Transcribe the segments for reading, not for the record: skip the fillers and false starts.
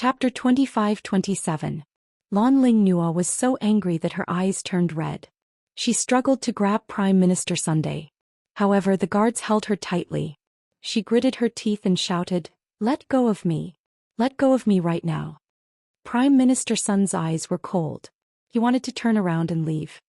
Chapter 25-27. Lan Ling Nua was so angry that her eyes turned red. She struggled to grab Prime Minister Sunday. However, the guards held her tightly. She gritted her teeth and shouted, "Let go of me. Let go of me right now." Prime Minister Sun's eyes were cold. He wanted to turn around and leave.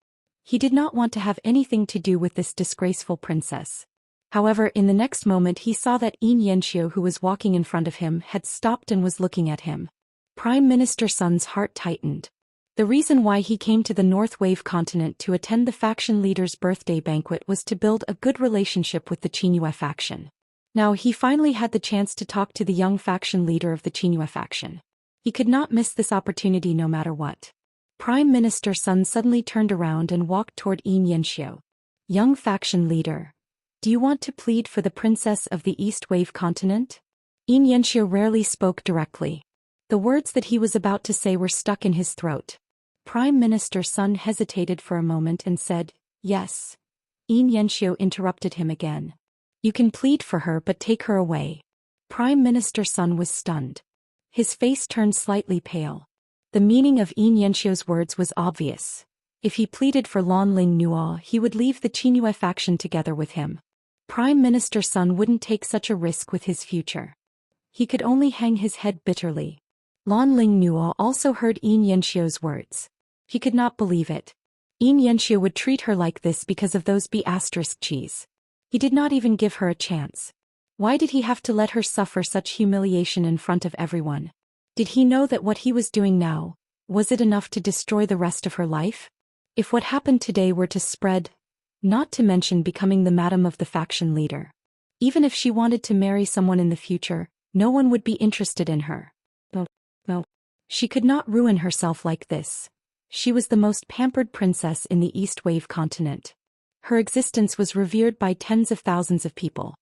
He did not want to have anything to do with this disgraceful princess. However, in the next moment he saw that Xianxia, who was walking in front of him, had stopped and was looking at him. Prime Minister Sun's heart tightened. The reason why he came to the North Wave continent to attend the faction leader's birthday banquet was to build a good relationship with the Xianxia faction. Now he finally had the chance to talk to the young faction leader of the Xianxia faction. He could not miss this opportunity no matter what. Prime Minister Sun suddenly turned around and walked toward Xianxia. "Young faction leader. Do you want to plead for the princess of the East Wave continent?" Xianxia rarely spoke directly. The words that he was about to say were stuck in his throat. Prime Minister Sun hesitated for a moment and said, "Yes." Xianxia interrupted him again. "You can plead for her, but take her away." Prime Minister Sun was stunned. His face turned slightly pale. The meaning of Xianxia's words was obvious. If he pleaded for Lan Ling Nua, he would leave the Xianxia faction together with him. Prime Minister Sun wouldn't take such a risk with his future. He could only hang his head bitterly. Lan Ling Nua also heard Xianxia's words. He could not believe it. Xianxia would treat her like this because of those B***cheese. He did not even give her a chance. Why did he have to let her suffer such humiliation in front of everyone? Did he know that what he was doing now, was it enough to destroy the rest of her life? If what happened today were to spread, not to mention becoming the madam of the faction leader. Even if she wanted to marry someone in the future, no one would be interested in her. No. She could not ruin herself like this. She was the most pampered princess in the East Wave continent. Her existence was revered by tens of thousands of people.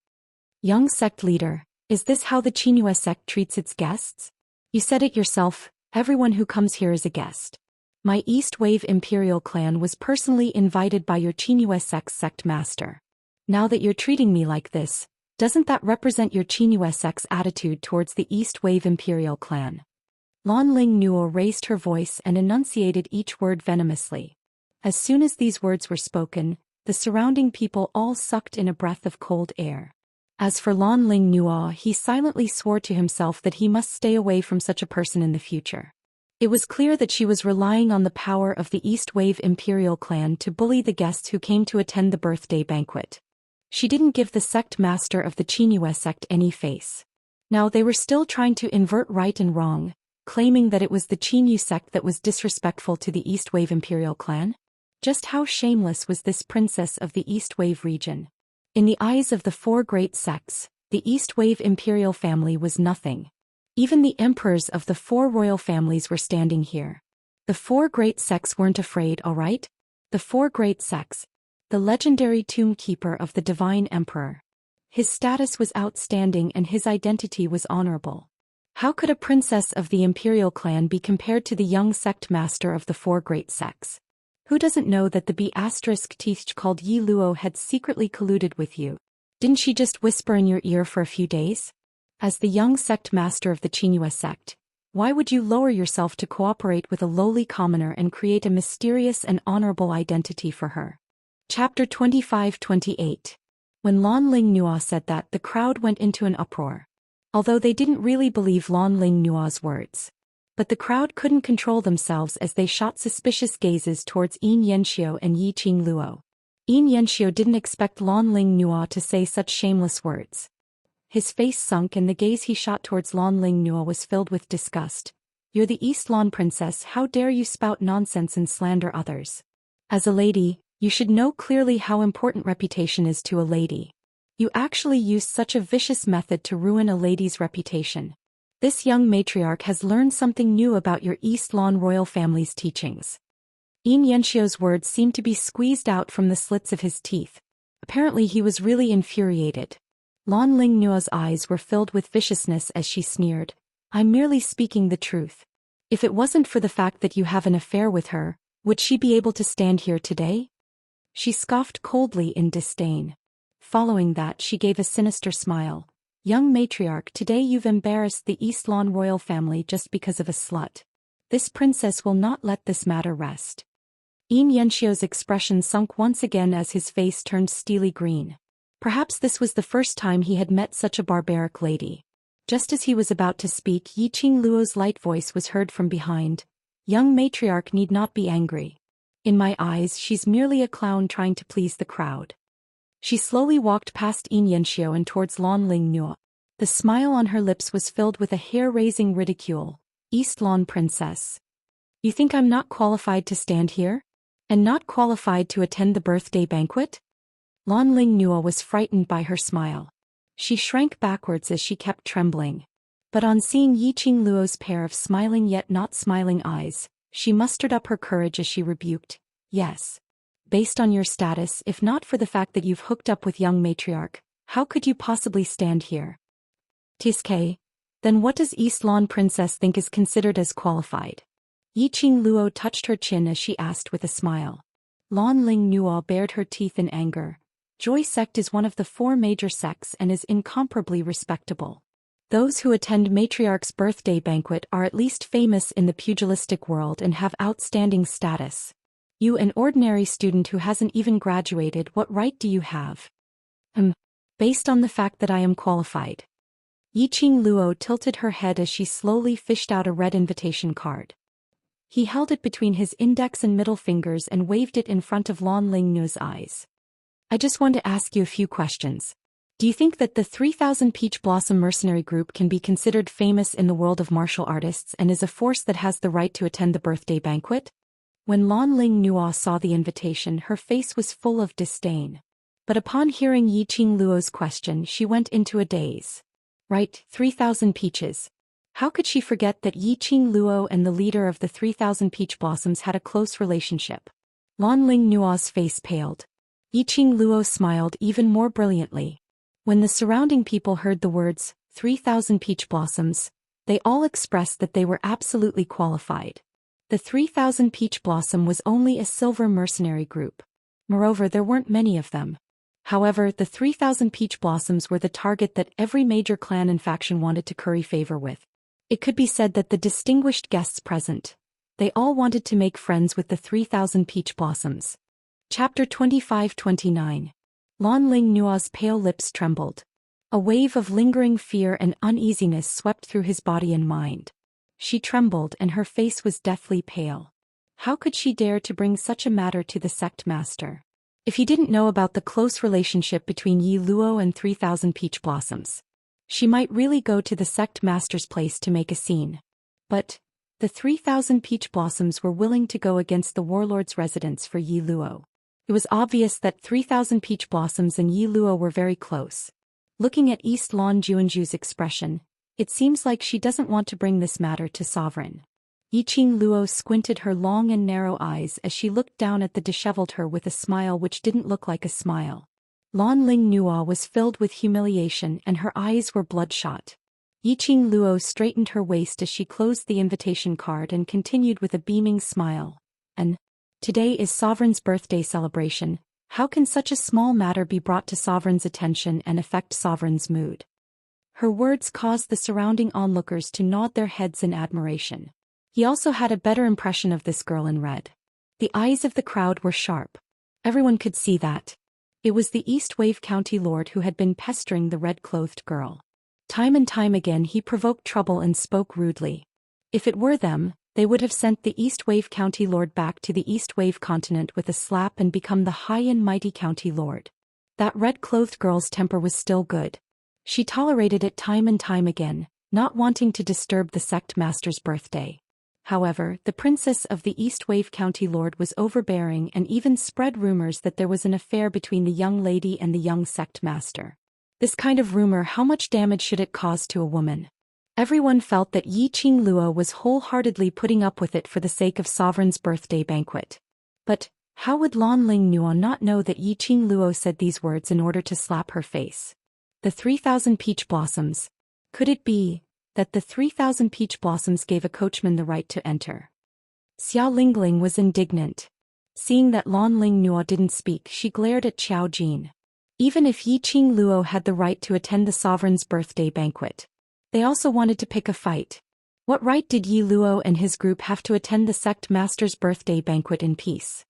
"Young sect leader, is this how the Xianxia sect treats its guests? You said it yourself, everyone who comes here is a guest. My East Wave Imperial clan was personally invited by your Xianxia sect's sect master. Now that you're treating me like this, doesn't that represent your Xianxia sect's attitude towards the East Wave Imperial clan?" Lan Ling Nua raised her voice and enunciated each word venomously. As soon as these words were spoken, the surrounding people all sucked in a breath of cold air. As for Lan Ling Nua, he silently swore to himself that he must stay away from such a person in the future. It was clear that she was relying on the power of the East Wave Imperial clan to bully the guests who came to attend the birthday banquet. She didn't give the sect master of the Xianxia sect any face. Now they were still trying to invert right and wrong, claiming that it was the Xianxia sect that was disrespectful to the East Wave Imperial clan. Just how shameless was this princess of the East Wave region? In the eyes of the four great sects, the East Wave Imperial family was nothing. Even the emperors of the four royal families were standing here. The four great sects weren't afraid, all right? The four great sects. The legendary tomb keeper of the divine emperor. His status was outstanding and his identity was honorable. How could a princess of the imperial clan be compared to the young sect master of the four great sects? Who doesn't know that the B***teach called Yi Luo had secretly colluded with you? Didn't she just whisper in your ear for a few days? As the young sect master of the Xianxia sect, why would you lower yourself to cooperate with a lowly commoner and create a mysterious and honorable identity for her? Chapter 25-28. When Lan Ling Nua said that, the crowd went into an uproar. Although they didn't really believe Lan Ling Nua's words. But the crowd couldn't control themselves as they shot suspicious gazes towards Xianxia and Yi Qing Luo. Xianxia didn't expect Lan Ling Nua to say such shameless words. His face sunk and the gaze he shot towards Lan Ling Nua was filled with disgust. "You're the East Lan princess, how dare you spout nonsense and slander others? As a lady, you should know clearly how important reputation is to a lady. You actually used such a vicious method to ruin a lady's reputation. This young matriarch has learned something new about your East Lan royal family's teachings." Xianxia's words seemed to be squeezed out from the slits of his teeth. Apparently he was really infuriated. Lan Ling Nua's eyes were filled with viciousness as she sneered, "I'm merely speaking the truth. If it wasn't for the fact that you have an affair with her, would she be able to stand here today?" She scoffed coldly in disdain. Following that, she gave a sinister smile. Young matriarch, today you've embarrassed the East Lawn royal family just because of a slut. This princess will not let this matter rest. Xianxia's expression sunk once again as his face turned steely green. Perhaps this was the first time he had met such a barbaric lady. Just as he was about to speak, Yiqing Luo's light voice was heard from behind. Young matriarch need not be angry. In my eyes, she's merely a clown trying to please the crowd. She slowly walked past Xianxia and towards Lan Lingnua. The smile on her lips was filled with a hair-raising ridicule. East Lawn princess. You think I'm not qualified to stand here? And not qualified to attend the birthday banquet? Lan Lingnua was frightened by her smile. She shrank backwards as she kept trembling. But on seeing Yiqing Luo's pair of smiling yet not smiling eyes, she mustered up her courage as she rebuked. Yes. Based on your status, if not for the fact that you've hooked up with young matriarch, how could you possibly stand here? Tiske. Then what does East Lawn princess think is considered as qualified? Yiqing Luo touched her chin as she asked with a smile. Lan Lingnua bared her teeth in anger. Joy sect is one of the 4 major sects and is incomparably respectable. Those who attend matriarch's birthday banquet are at least famous in the pugilistic world and have outstanding status. You, an ordinary student who hasn't even graduated, what right do you have? Based on the fact that I am qualified. Yiqing Luo tilted her head as she slowly fished out a red invitation card. He held it between his index and middle fingers and waved it in front of Lan Lingnu's eyes. I just want to ask you a few questions. Do you think that the 3000 Peach Blossom Mercenary Group can be considered famous in the world of martial artists and is a force that has the right to attend the birthday banquet? When Lan Lingnua saw the invitation, her face was full of disdain. But upon hearing Yiqing Luo's question, she went into a daze. Right, 3000 peaches. How could she forget that Yiqing Luo and the leader of the 3000 Peach Blossoms had a close relationship? Lan Lingnua's face paled. Yiqing Luo smiled even more brilliantly. When the surrounding people heard the words, 3000 Peach Blossoms, they all expressed that they were absolutely qualified. The 3000 Peach Blossom was only a silver mercenary group. Moreover, there weren't many of them. However, the 3000 Peach Blossoms were the target that every major clan and faction wanted to curry favor with. It could be said that the distinguished guests present, they all wanted to make friends with the 3000 Peach Blossoms. Chapter 25-29. Lan Lingnua's pale lips trembled. A wave of lingering fear and uneasiness swept through his body and mind. She trembled and her face was deathly pale. How could she dare to bring such a matter to the sect master? If he didn't know about the close relationship between Yi Luo and 3000 Peach Blossoms, she might really go to the sect master's place to make a scene. But the 3000 Peach Blossoms were willing to go against the warlord's residence for Yi Luo. It was obvious that 3000 Peach Blossoms and Yi Luo were very close. Looking at East Lawn Juanju's expression, it seems like she doesn't want to bring this matter to Sovereign. Yiqing Luo squinted her long and narrow eyes as she looked down at the disheveled her with a smile which didn't look like a smile. Lan Lingnua was filled with humiliation and her eyes were bloodshot. Yiqing Luo straightened her waist as she closed the invitation card and continued with a beaming smile. Today is Sovereign's birthday celebration. How can such a small matter be brought to Sovereign's attention and affect Sovereign's mood? Her words caused the surrounding onlookers to nod their heads in admiration. He also had a better impression of this girl in red. The eyes of the crowd were sharp. Everyone could see that. It was the East Wave County Lord who had been pestering the red-clothed girl. Time and time again he provoked trouble and spoke rudely. If it were them, they would have sent the East Wave County Lord back to the East Wave continent with a slap and become the high and mighty county lord. That red-clothed girl's temper was still good. She tolerated it time and time again, not wanting to disturb the sect master's birthday. However, the princess of the East Wave County Lord was overbearing and even spread rumors that there was an affair between the young lady and the young sect master. This kind of rumor, how much damage should it cause to a woman? Everyone felt that Yiqing Luo was wholeheartedly putting up with it for the sake of Sovereign's birthday banquet. But how would Lan Lingnua not know that Yiqing Luo said these words in order to slap her face? The 3000 Peach Blossoms. Could it be that the 3000 Peach Blossoms gave a coachman the right to enter? Xiao Lingling was indignant. Seeing that Lan Lingnua didn't speak, she glared at Xiao Jin. Even if Yiqing Luo had the right to attend the sovereign's birthday banquet, they also wanted to pick a fight. What right did Yi Luo and his group have to attend the sect master's birthday banquet in peace?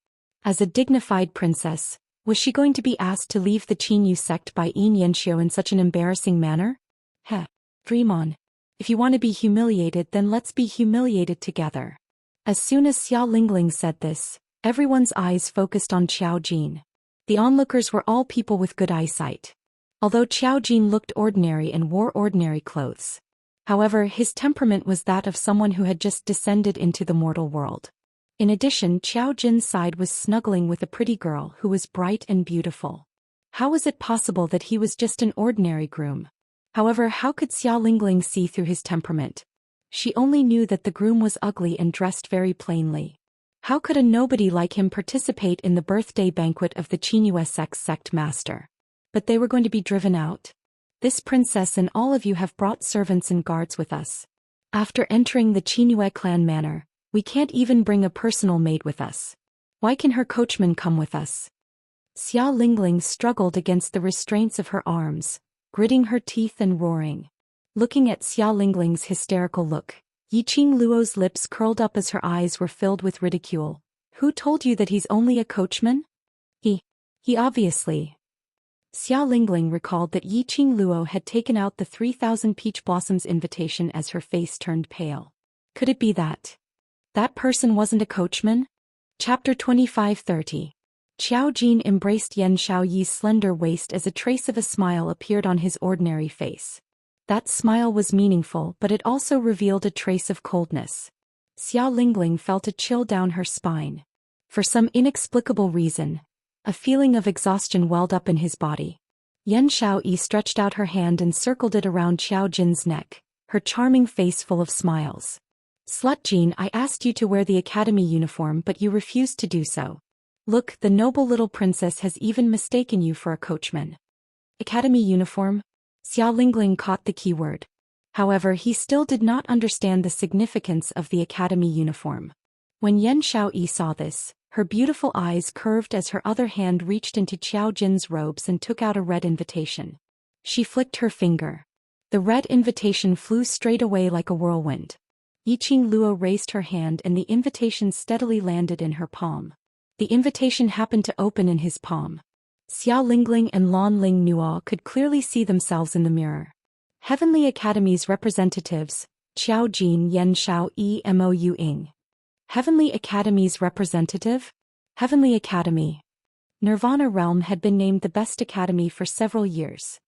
As a dignified princess, was she going to be asked to leave the Qinyu sect by Yin Yanxiu in such an embarrassing manner? Heh. Dream on. If you want to be humiliated, then let's be humiliated together. As soon as Xia Lingling said this, everyone's eyes focused on Qiao Jin. The onlookers were all people with good eyesight. Although Qiao Jin looked ordinary and wore ordinary clothes. However, his temperament was that of someone who had just descended into the mortal world. In addition, Qiao Jin's side was snuggling with a pretty girl who was bright and beautiful. How was it possible that he was just an ordinary groom? However, how could Xia Lingling see through his temperament? She only knew that the groom was ugly and dressed very plainly. How could a nobody like him participate in the birthday banquet of the Qinyu sect master? But they were going to be driven out. This princess and all of you have brought servants and guards with us. After entering the Qinyu clan manor, we can't even bring a personal maid with us. Why can her coachman come with us? Xia Lingling struggled against the restraints of her arms, gritting her teeth and roaring. Looking at Xia Lingling's hysterical look, Yiqing Luo's lips curled up as her eyes were filled with ridicule. Who told you that he's only a coachman? He obviously. Xia Lingling recalled that Yiqing Luo had taken out the 3,000 peach blossoms invitation as her face turned pale. Could it be that that person wasn't a coachman? Chapter 25:30. Qiao Jin embraced Yan Shaoyi's slender waist as a trace of a smile appeared on his ordinary face. That smile was meaningful, but it also revealed a trace of coldness. Xia Lingling felt a chill down her spine. For some inexplicable reason, a feeling of exhaustion welled up in his body. Yan Shaoyi stretched out her hand and circled it around Qiao Jin's neck, her charming face full of smiles. Slut Jin, I asked you to wear the academy uniform, but you refused to do so. Look, the noble little princess has even mistaken you for a coachman. Academy uniform? Xia Lingling caught the key word. However, he still did not understand the significance of the academy uniform. When Yan Shaoyi saw this, her beautiful eyes curved as her other hand reached into Qiao Jin's robes and took out a red invitation. She flicked her finger. The red invitation flew straight away like a whirlwind. Yiqing Luo raised her hand and the invitation steadily landed in her palm. The invitation happened to open in his palm. Xia Lingling and Lan Ling Nuo could clearly see themselves in the mirror. Heavenly Academy's representatives, Qiao Jin Yan Shao Mou Ying. Heavenly Academy's representative? Heavenly Academy. Nirvana Realm had been named the best academy for several years.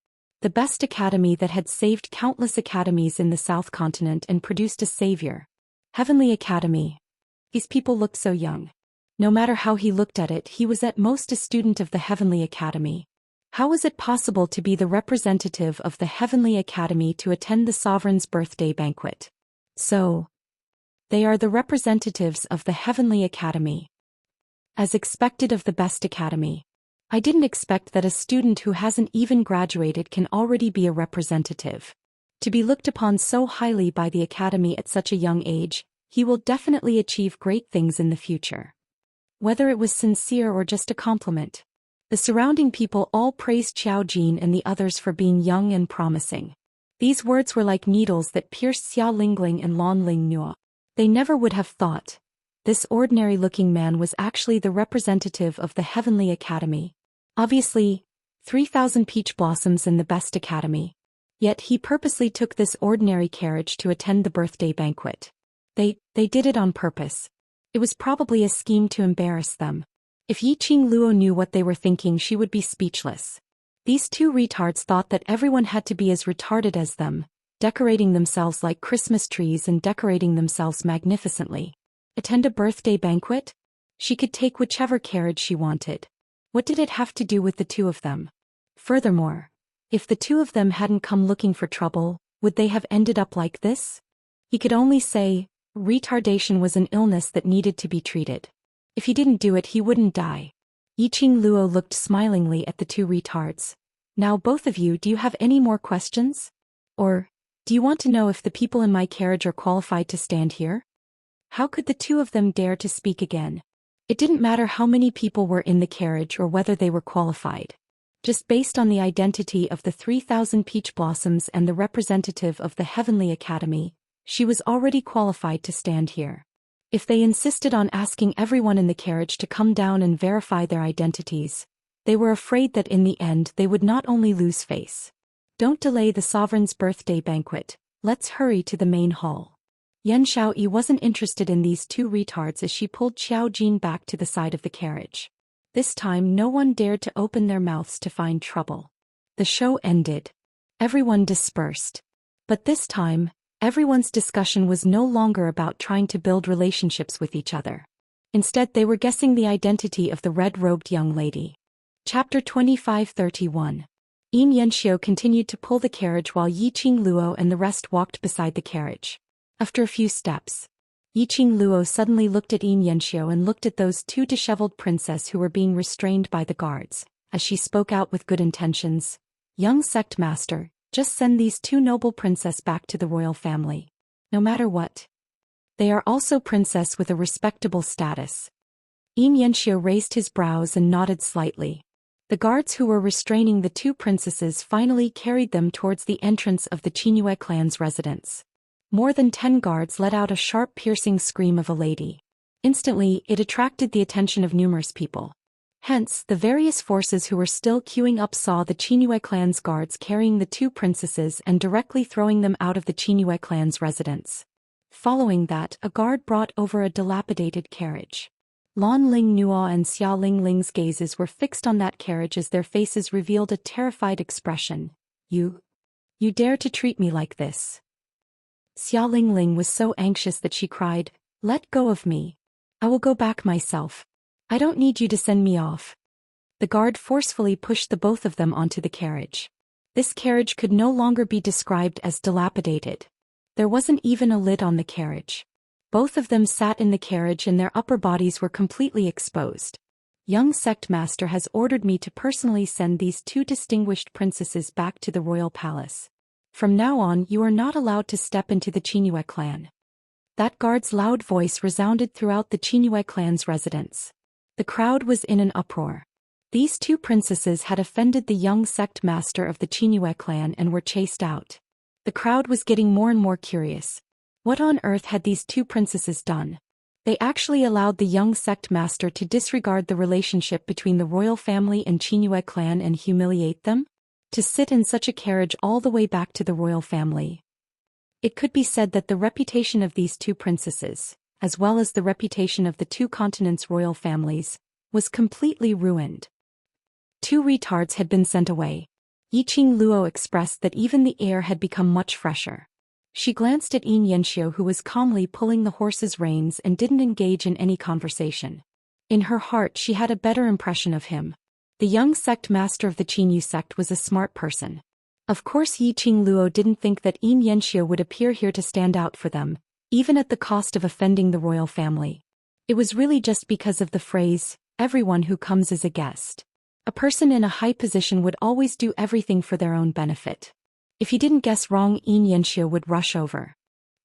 The best academy that had saved countless academies in the South Continent and produced a savior. Heavenly Academy. These people looked so young. No matter how he looked at it, he was at most a student of the Heavenly Academy. How was it possible to be the representative of the Heavenly Academy to attend the sovereign's birthday banquet? So, they are the representatives of the Heavenly Academy. As expected of the best academy. I didn't expect that a student who hasn't even graduated can already be a representative. To be looked upon so highly by the academy at such a young age, he will definitely achieve great things in the future. Whether it was sincere or just a compliment. The surrounding people all praised Qiao Jin and the others for being young and promising. These words were like needles that pierced Xia Lingling and Lan Ling Nuo. They never would have thought. This ordinary-looking man was actually the representative of the Heavenly Academy. Obviously, 3,000 peach blossoms in the best academy. Yet he purposely took this ordinary carriage to attend the birthday banquet. They did it on purpose. It was probably a scheme to embarrass them. If Yiqing Luo knew what they were thinking, she would be speechless. These two retards thought that everyone had to be as retarded as them, decorating themselves like Christmas trees and decorating themselves magnificently. Attend a birthday banquet? She could take whichever carriage she wanted. What did it have to do with the two of them? Furthermore, if the two of them hadn't come looking for trouble, would they have ended up like this? He could only say, retardation was an illness that needed to be treated. If he didn't do it, he wouldn't die. Yiqing Luo looked smilingly at the two retards. Now both of you, do you have any more questions? Or, do you want to know if the people in my carriage are qualified to stand here? How could the two of them dare to speak again? It didn't matter how many people were in the carriage or whether they were qualified. Just based on the identity of the 3,000 peach blossoms and the representative of the Heavenly Academy, she was already qualified to stand here. If they insisted on asking everyone in the carriage to come down and verify their identities, they were afraid that in the end they would not only lose face. Don't delay the sovereign's birthday banquet, let's hurry to the main hall. Yan Xiaoyi wasn't interested in these two retards as she pulled Xiao Jin back to the side of the carriage. This time no one dared to open their mouths to find trouble. The show ended. Everyone dispersed. But this time, everyone's discussion was no longer about trying to build relationships with each other. Instead they were guessing the identity of the red-robed young lady. Chapter 25-31. Yin Yanxiu continued to pull the carriage while Yiqing Luo and the rest walked beside the carriage. After a few steps, Yiqing Luo suddenly looked at Yin Yanxiu and looked at those two disheveled princesses who were being restrained by the guards, as she spoke out with good intentions. Young sect master, just send these two noble princesses back to the royal family. No matter what. They are also princess with a respectable status. Yin Yanxiu raised his brows and nodded slightly. The guards who were restraining the two princesses finally carried them towards the entrance of the Qingyue clan's residence. More than 10 guards let out a sharp piercing scream of a lady. Instantly, it attracted the attention of numerous people. Hence, the various forces who were still queuing up saw the Qingyue clan's guards carrying the two princesses and directly throwing them out of the Qingyue clan's residence. Following that, a guard brought over a dilapidated carriage. Lan Ling Nuo and Xia Ling Ling's gazes were fixed on that carriage as their faces revealed a terrified expression. You dare to treat me like this? Xia Ling Ling was so anxious that she cried, "Let go of me. I will go back myself. I don't need you to send me off." The guard forcefully pushed the both of them onto the carriage. This carriage could no longer be described as dilapidated. There wasn't even a lid on the carriage. Both of them sat in the carriage and their upper bodies were completely exposed. Young sect master has ordered me to personally send these two distinguished princesses back to the royal palace. From now on you are not allowed to step into the Qingyue clan. That guard's loud voice resounded throughout the Qingyue clan's residence. The crowd was in an uproar. These two princesses had offended the young sect master of the Qingyue clan and were chased out. The crowd was getting more and more curious. What on earth had these two princesses done? They actually allowed the young sect master to disregard the relationship between the royal family and Qingyue clan and humiliate them? To sit in such a carriage all the way back to the royal family. It could be said that the reputation of these two princesses, as well as the reputation of the two continents' royal families, was completely ruined. Two retards had been sent away. Yiqing Luo expressed that even the air had become much fresher. She glanced at Yin Yanxiu who was calmly pulling the horse's reins and didn't engage in any conversation. In her heart she had a better impression of him. The young sect master of the Qinyu sect was a smart person. Of course Yiqing Luo didn't think that Yin Yanxiu would appear here to stand out for them, even at the cost of offending the royal family. It was really just because of the phrase, "Everyone who comes is a guest." A person in a high position would always do everything for their own benefit. If he didn't guess wrong, Yin Yanxiu would rush over.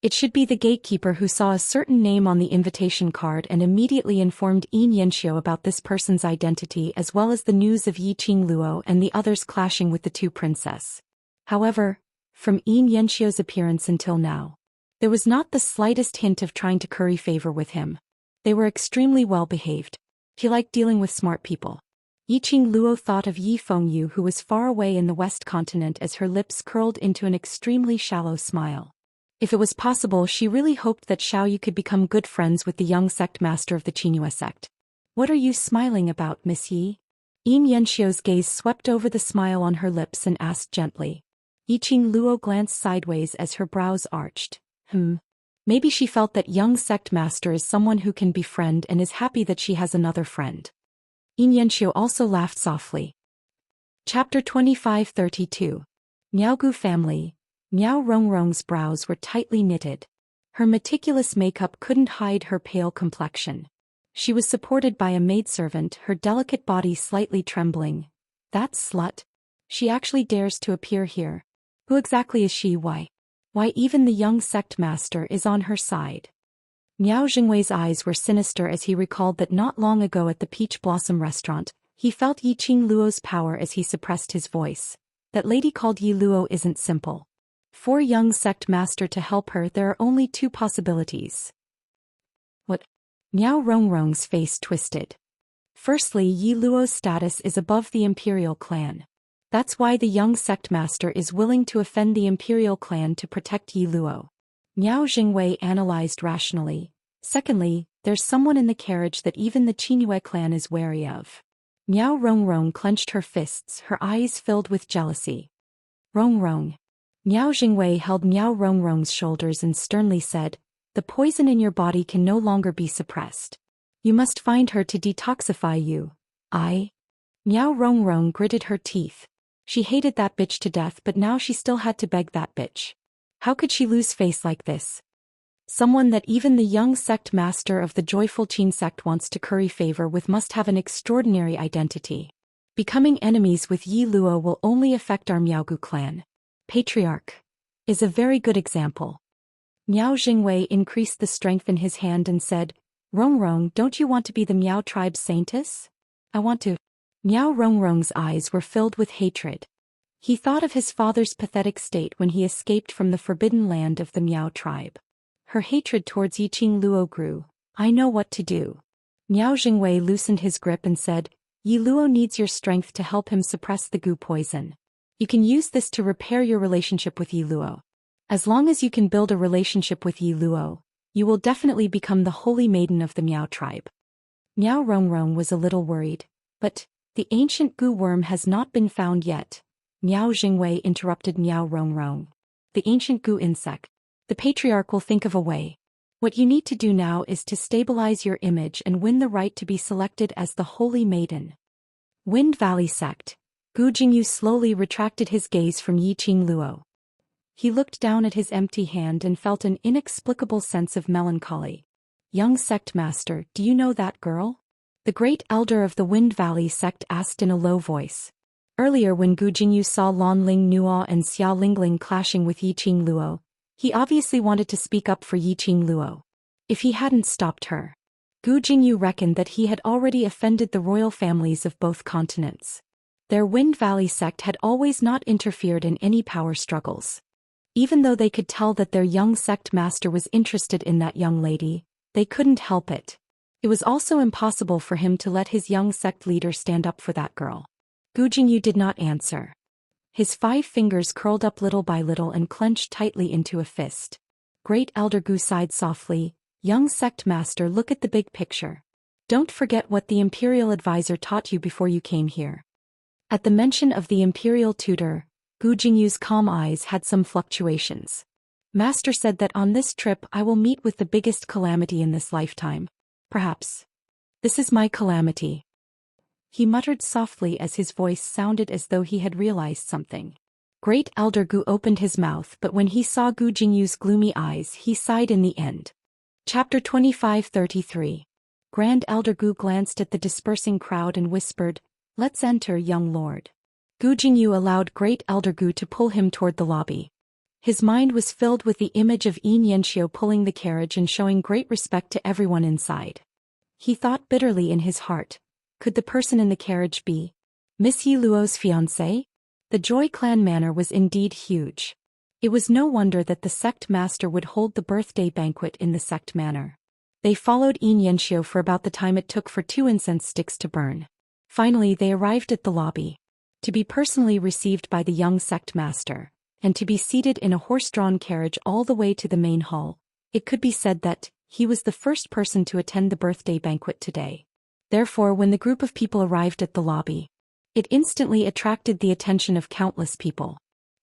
It should be the gatekeeper who saw a certain name on the invitation card and immediately informed Yin Yanxiu about this person's identity as well as the news of Yiqing Luo and the others clashing with the two princesses. However, from Yin Yanxiu's appearance until now, there was not the slightest hint of trying to curry favor with him. They were extremely well behaved. He liked dealing with smart people. Yiqing Luo thought of Yi Fengyu who was far away in the west continent as her lips curled into an extremely shallow smile. If it was possible, she really hoped that Xiaoyu could become good friends with the young sect master of the Qingyue sect. "What are you smiling about, Miss Yi?" Yin Yanxiu's gaze swept over the smile on her lips and asked gently. Yiqing Luo glanced sideways as her brows arched. Maybe she felt that young sect master is someone who can befriend and is happy that she has another friend. Yin Yanxiu also laughed softly. Chapter 25-32. Miaogu family. Miao Rongrong's brows were tightly knitted. Her meticulous makeup couldn't hide her pale complexion. She was supported by a maidservant, her delicate body slightly trembling. "That slut. She actually dares to appear here. Who exactly is she? Why even the young sect master is on her side." Miao Jingwei's eyes were sinister as he recalled that not long ago at the Peach Blossom restaurant, He felt Yiqing Luo's power as he suppressed his voice. That lady called Yi Luo isn't simple. For young sect master to help her, there are only two possibilities. What? Miao Rongrong's face twisted. Firstly, Yi Luo's status is above the imperial clan. That's why the young sect master is willing to offend the imperial clan to protect Yi Luo. Miao Jingwei analyzed rationally. Secondly, there's someone in the carriage that even the Qingyue clan is wary of. Miao Rongrong clenched her fists, her eyes filled with jealousy. Rongrong. Miao Jingwei held Miao Rongrong's shoulders and sternly said, "The poison in your body can no longer be suppressed. You must find her to detoxify you." Miao Rongrong gritted her teeth. She hated that bitch to death, but now she still had to beg that bitch. How could she lose face like this? Someone that even the young sect master of the joyful Qin sect wants to curry favor with must have an extraordinary identity. Becoming enemies with Yi Luo will only affect our Miaogu clan. Patriarch is a very good example. Miao Jingwei increased the strength in his hand and said, "Rongrong, don't you want to be the Miao tribe's saintess?" "I want to." Miao Rongrong's eyes were filled with hatred. He thought of his father's pathetic state when he escaped from the forbidden land of the Miao tribe. Her hatred towards Yiqing Luo grew. "I know what to do." Miao Jingwei loosened his grip and said, "Yi Luo needs your strength to help him suppress the gu poison. You can use this to repair your relationship with Yi Luo. As long as you can build a relationship with Yi Luo, you will definitely become the holy maiden of the Miao tribe." Miao Rongrong was a little worried. "But the ancient gu worm has not been found yet." Miao Jingwei interrupted Miao Rongrong. "The ancient gu insect. The patriarch will think of a way. What you need to do now is to stabilize your image and win the right to be selected as the holy maiden." Wind Valley sect. Gu Jingyu slowly retracted his gaze from Yiqing Luo. He looked down at his empty hand and felt an inexplicable sense of melancholy. "Young sect master, do you know that girl?" The great elder of the Wind Valley sect asked in a low voice. Earlier when Gu Jingyu saw Lanling Nuo and Xiao Lingling clashing with Yiqing Luo, he obviously wanted to speak up for Yiqing Luo. If he hadn't stopped her, Gu Jingyu reckoned that he had already offended the royal families of both continents. Their Wind Valley sect had always not interfered in any power struggles. Even though they could tell that their young sect master was interested in that young lady, they couldn't help it. It was also impossible for him to let his young sect leader stand up for that girl. Gu Jingyu did not answer. His 5 fingers curled up little by little and clenched tightly into a fist. Great Elder Gu sighed softly. "Young sect master, look at the big picture. Don't forget what the imperial advisor taught you before you came here." At the mention of the imperial tutor, Gu Jingyu's calm eyes had some fluctuations. "Master said that on this trip I will meet with the biggest calamity in this lifetime. Perhaps this is my calamity." He muttered softly as his voice sounded as though he had realized something. Great Elder Gu opened his mouth, but when he saw Gu Jingyu's gloomy eyes, he sighed in the end. Chapter 25-33. Grand Elder Gu glanced at the dispersing crowd and whispered, "Let's enter, young lord." Gu Jingyu allowed Great Elder Gu to pull him toward the lobby. His mind was filled with the image of Xianxia pulling the carriage and showing great respect to everyone inside. He thought bitterly in his heart, could the person in the carriage be Miss Yi Luo's fiancé? The Joy Clan manor was indeed huge. It was no wonder that the sect master would hold the birthday banquet in the sect manor. They followed Xianxia for about the time it took for 2 incense sticks to burn. Finally they arrived at the lobby. To be personally received by the young sect master, and to be seated in a horse-drawn carriage all the way to the main hall, it could be said that he was the first person to attend the birthday banquet today. Therefore, when the group of people arrived at the lobby, it instantly attracted the attention of countless people.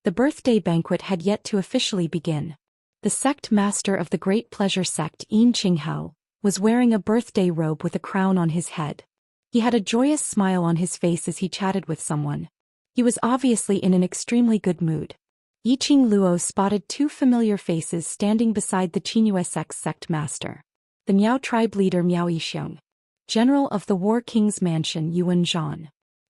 The birthday banquet had yet to officially begin. The sect master of the Great Pleasure sect, Yin Qinghao, was wearing a birthday robe with a crown on his head. He had a joyous smile on his face as he chatted with someone. He was obviously in an extremely good mood. Yiqing Luo spotted 2 familiar faces standing beside the Qingyue sect master. The Miao tribe leader Miao Yixiong, general of the War King's mansion Yuan Zhan.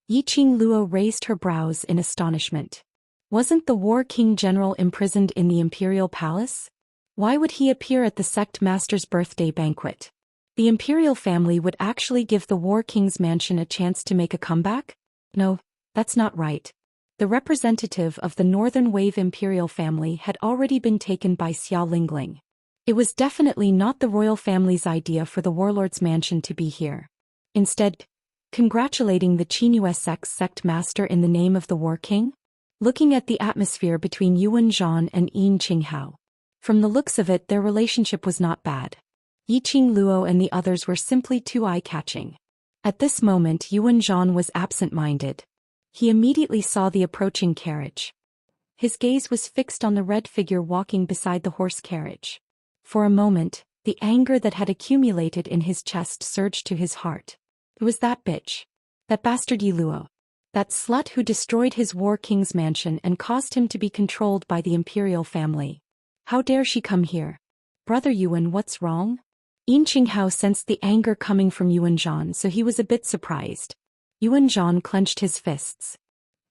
Yiqing Luo raised her brows in astonishment. Wasn't the War King general imprisoned in the imperial palace? Why would he appear at the sect master's birthday banquet? The imperial family would actually give the War King's mansion a chance to make a comeback? No, that's not right. The representative of the Northern Wave imperial family had already been taken by Xia Lingling. It was definitely not the royal family's idea for the warlord's mansion to be here. Instead, congratulating the Qingyue sect master in the name of the War King? Looking at the atmosphere between Yuan Zhan and Yin Qinghao. From the looks of it, their relationship was not bad. Yiqing Luo and the others were simply too eye-catching. At this moment Yuan Zhan was absent-minded. He immediately saw the approaching carriage. His gaze was fixed on the red figure walking beside the horse carriage. For a moment, the anger that had accumulated in his chest surged to his heart. It was that bitch. That bastard Yi Luo. That slut who destroyed his War King's mansion and caused him to be controlled by the imperial family. How dare she come here? Brother Yuan, what's wrong? Yin Qinghao sensed the anger coming from Yuan Zhan, so he was a bit surprised. Yuan Zhan clenched his fists.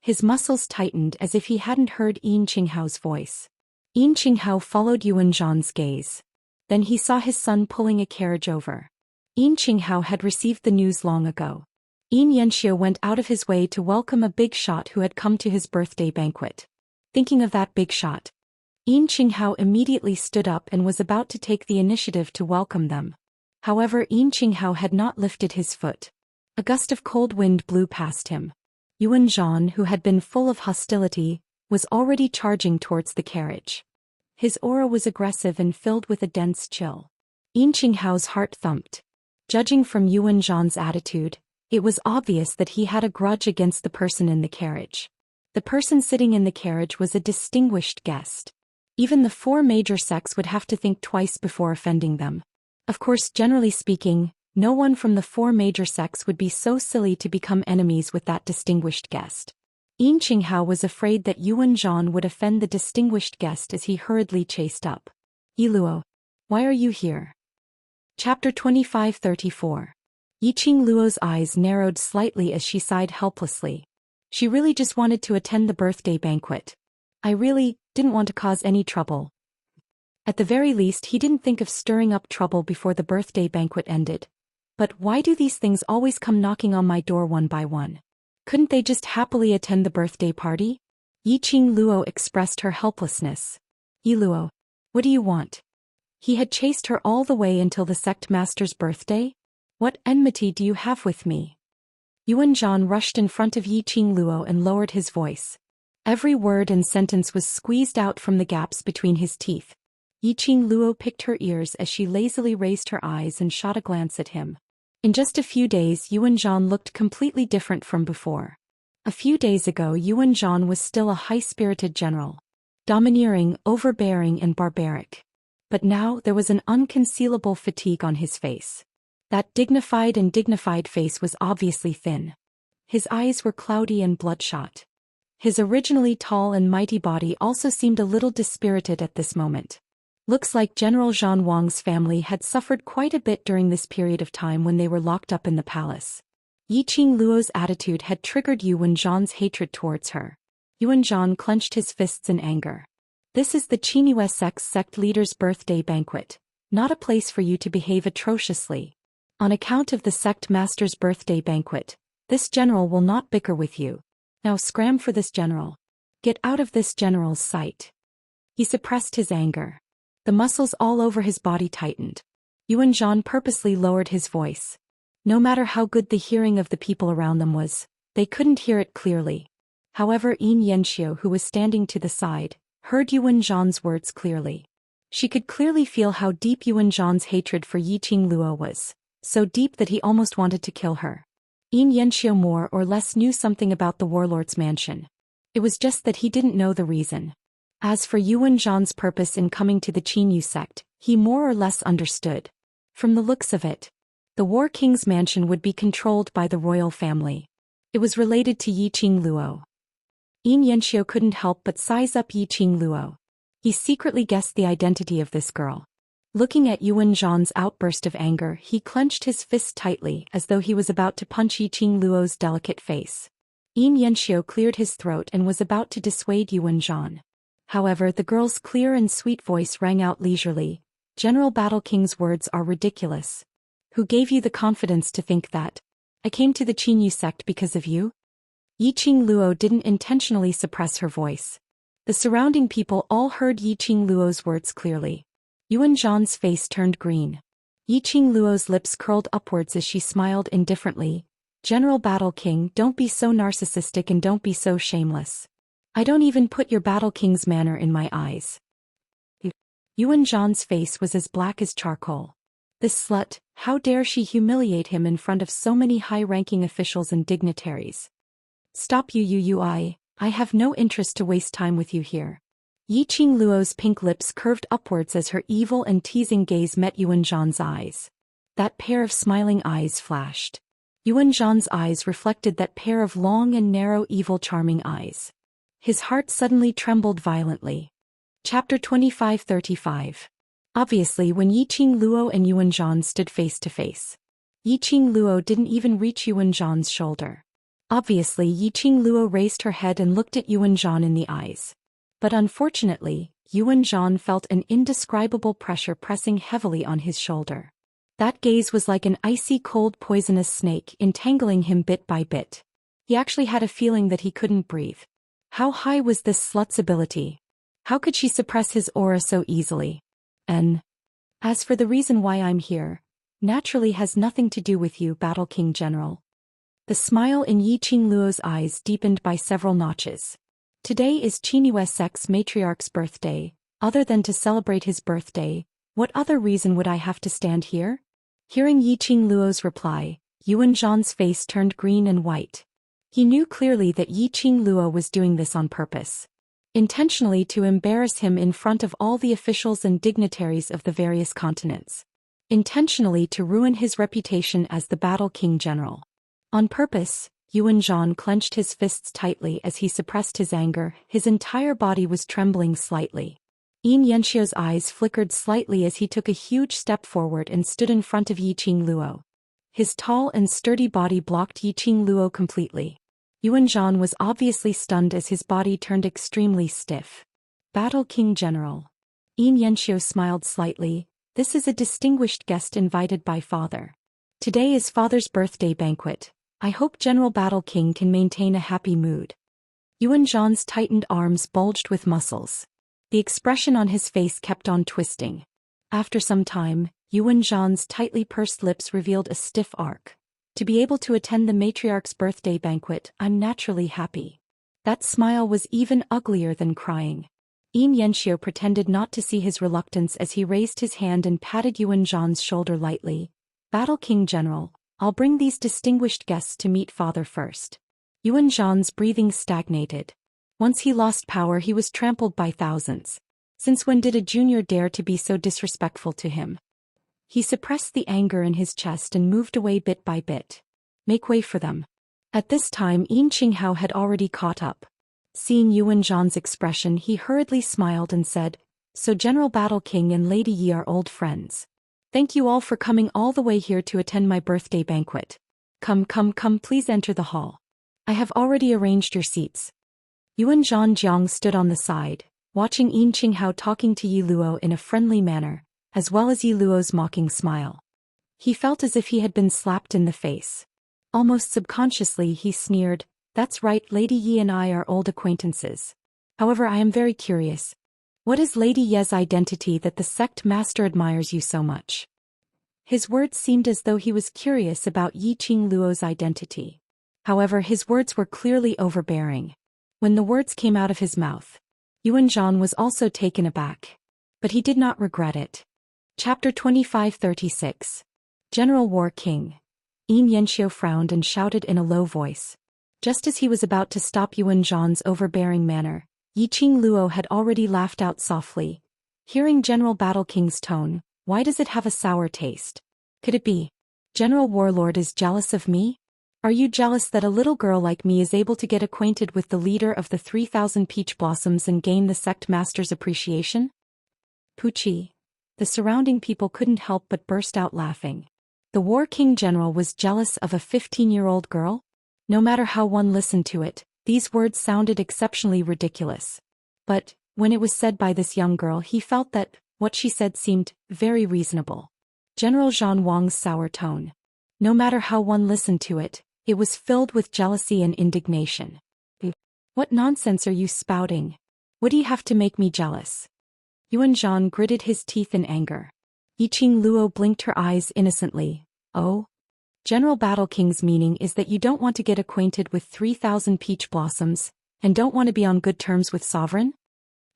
His muscles tightened as if he hadn't heard Yin Qinghao's voice. Yin Qinghao followed Yuan Zhan's gaze. Then he saw his son pulling a carriage over. Yin Qinghao had received the news long ago. Yin Yanxia went out of his way to welcome a big shot who had come to his birthday banquet. Thinking of that big shot, Yin Qinghao immediately stood up and was about to take the initiative to welcome them. However, Yin Qinghao had not lifted his foot. A gust of cold wind blew past him. Yuan Zhan, who had been full of hostility, was already charging towards the carriage. His aura was aggressive and filled with a dense chill. Yin Qinghao's heart thumped. Judging from Yuan Zhan's attitude, it was obvious that he had a grudge against the person in the carriage. The person sitting in the carriage was a distinguished guest. Even the four major sects would have to think twice before offending them. Of course, generally speaking, no one from the four major sects would be so silly to become enemies with that distinguished guest. Yin Qinghao was afraid that Yuan Zhan would offend the distinguished guest as he hurriedly chased up. Yi Luo, why are you here? Chapter 25-34. Yiqing Luo's eyes narrowed slightly as she sighed helplessly. She really just wanted to attend the birthday banquet. I really didn't want to cause any trouble. At the very least, he didn't think of stirring up trouble before the birthday banquet ended. But why do these things always come knocking on my door one by one? Couldn't they just happily attend the birthday party? Yiqing Luo expressed her helplessness. Yi Luo, what do you want? He had chased her all the way until the sect master's birthday? What enmity do you have with me? Yuan Zhan rushed in front of Yiqing Luo and lowered his voice. Every word and sentence was squeezed out from the gaps between his teeth. Yiqing Luo picked her ears as she lazily raised her eyes and shot a glance at him. In just a few days, Yuan Zhan looked completely different from before. A few days ago, Yuan Zhan was still a high-spirited general. Domineering, overbearing and barbaric. But now there was an unconcealable fatigue on his face. That dignified face was obviously thin. His eyes were cloudy and bloodshot. His originally tall and mighty body also seemed a little dispirited at this moment. Looks like General Zhan Wang's family had suffered quite a bit during this period of time when they were locked up in the palace. Yiqing Luo's attitude had triggered Yuan Zhan's hatred towards her. Yuan Zhan clenched his fists in anger. This is the Qingyue sect leader's birthday banquet, not a place for you to behave atrociously. On account of the sect master's birthday banquet, this general will not bicker with you. Now scram for this general. Get out of this general's sight. He suppressed his anger. The muscles all over his body tightened. Yuan Zhan purposely lowered his voice. No matter how good the hearing of the people around them was, they couldn't hear it clearly. However, Yin Yanxia, who was standing to the side, heard Yuan Zhan's words clearly. She could clearly feel how deep Yuan Zhan's hatred for Yiqing Luo was, so deep that he almost wanted to kill her. Yin Yanxia more or less knew something about the warlord's mansion. It was just that he didn't know the reason. As for Yuan Zhan's purpose in coming to the Qinyu sect, he more or less understood. From the looks of it, the War King's mansion would be controlled by the royal family. It was related to Yiqing Luo. Yin Yanxia couldn't help but size up Yiqing Luo. He secretly guessed the identity of this girl. Looking at Yuan Zhan's outburst of anger, he clenched his fist tightly as though he was about to punch Yiqing Luo's delicate face. Yin Yanxia cleared his throat and was about to dissuade Yuan Zhan. However, the girl's clear and sweet voice rang out leisurely. General Battle King's words are ridiculous. Who gave you the confidence to think that? I came to the Qinyu sect because of you? Yiqing Luo didn't intentionally suppress her voice. The surrounding people all heard Yiqing Luo's words clearly. Yuan Zhan's face turned green. Yiqing Luo's lips curled upwards as she smiled indifferently. General Battle King, don't be so narcissistic and don't be so shameless. I don't even put your Battle King's manner in my eyes. Yuan Zhan's face was as black as charcoal. This slut, how dare she humiliate him in front of so many high-ranking officials and dignitaries. Stop you, I have no interest to waste time with you here. Yiqing Luo's pink lips curved upwards as her evil and teasing gaze met Yuan Zhan's eyes. That pair of smiling eyes flashed. Yuan Zhan's eyes reflected that pair of long and narrow evil charming eyes. His heart suddenly trembled violently. Chapter 25-35. Obviously, when Yiqing Luo and Yuan Zhan stood face to face, Yiqing Luo didn't even reach Yuan Zhan's shoulder. Obviously, Yiqing Luo raised her head and looked at Yuan Zhan in the eyes. But unfortunately, Yuan Zhan felt an indescribable pressure pressing heavily on his shoulder. That gaze was like an icy cold poisonous snake entangling him bit by bit. He actually had a feeling that he couldn't breathe. How high was this slut's ability? How could she suppress his aura so easily? And as for the reason why I'm here, naturally has nothing to do with you, Battle King General. The smile in Yiqing Luo's eyes deepened by several notches. Today is Qinyu sect's matriarch's birthday. Other than to celebrate his birthday, what other reason would I have to stand here? Hearing Yiqing Luo's reply, Yuan Zhan's face turned green and white. He knew clearly that Yiqing Luo was doing this on purpose. Intentionally to embarrass him in front of all the officials and dignitaries of the various continents. Intentionally to ruin his reputation as the Battle King General. On purpose, Yuan Zhan clenched his fists tightly as he suppressed his anger. His entire body was trembling slightly. Xianxia's eyes flickered slightly as he took a huge step forward and stood in front of Yiqing Luo. His tall and sturdy body blocked Yiqing Luo completely. Yuan Zhan was obviously stunned as his body turned extremely stiff. Battle King General. Xianxia smiled slightly. This is a distinguished guest invited by Father. Today is Father's birthday banquet. I hope General Battle King can maintain a happy mood. Yuan Zhan's tightened arms bulged with muscles. The expression on his face kept on twisting. After some time, Yuan Zhan's tightly pursed lips revealed a stiff arc. To be able to attend the matriarch's birthday banquet, I'm naturally happy. That smile was even uglier than crying. Xianxia pretended not to see his reluctance as he raised his hand and patted Yuan Zhan's shoulder lightly. Battle King General, I'll bring these distinguished guests to meet Father first. Yuan Zhan's breathing stagnated. Once he lost power, he was trampled by thousands. Since when did a junior dare to be so disrespectful to him? He suppressed the anger in his chest and moved away bit by bit. Make way for them. At this time Yin Qinghao had already caught up. Seeing Yuan Zhan's expression, he hurriedly smiled and said, So General Battle King and Lady Yi are old friends. Thank you all for coming all the way here to attend my birthday banquet. Come, please enter the hall. I have already arranged your seats. Yuan Zhan Jiang stood on the side, watching Yin Qinghao talking to Yi Luo in a friendly manner, as well as Yi Luo's mocking smile. He felt as if he had been slapped in the face. Almost subconsciously he sneered, That's right, Lady Yi and I are old acquaintances. However, I am very curious. What is Lady Ye's identity that the sect master admires you so much? His words seemed as though he was curious about Yiqing Luo's identity. However, his words were clearly overbearing. When the words came out of his mouth, Yuan Zhan was also taken aback. But he did not regret it. Chapter 25-36. General War King. Xianxia frowned and shouted in a low voice. Just as he was about to stop Yuan Zhan's overbearing manner, Yiqing Luo had already laughed out softly. Hearing General Battle King's tone, why does it have a sour taste? Could it be General Warlord is jealous of me? Are you jealous that a little girl like me is able to get acquainted with the leader of the 3,000 peach blossoms and gain the sect master's appreciation? Pucci. The surrounding people couldn't help but burst out laughing. The War King General was jealous of a 15-year-old girl? No matter how one listened to it, these words sounded exceptionally ridiculous. But, when it was said by this young girl, he felt that what she said seemed very reasonable. General Zhan Wang's sour tone. No matter how one listened to it, it was filled with jealousy and indignation. What nonsense are you spouting? What do you have to make me jealous? Yuan Zhan gritted his teeth in anger. Yiqing Luo blinked her eyes innocently. Oh? General Battle King's meaning is that you don't want to get acquainted with 3,000 peach blossoms, and don't want to be on good terms with Sovereign?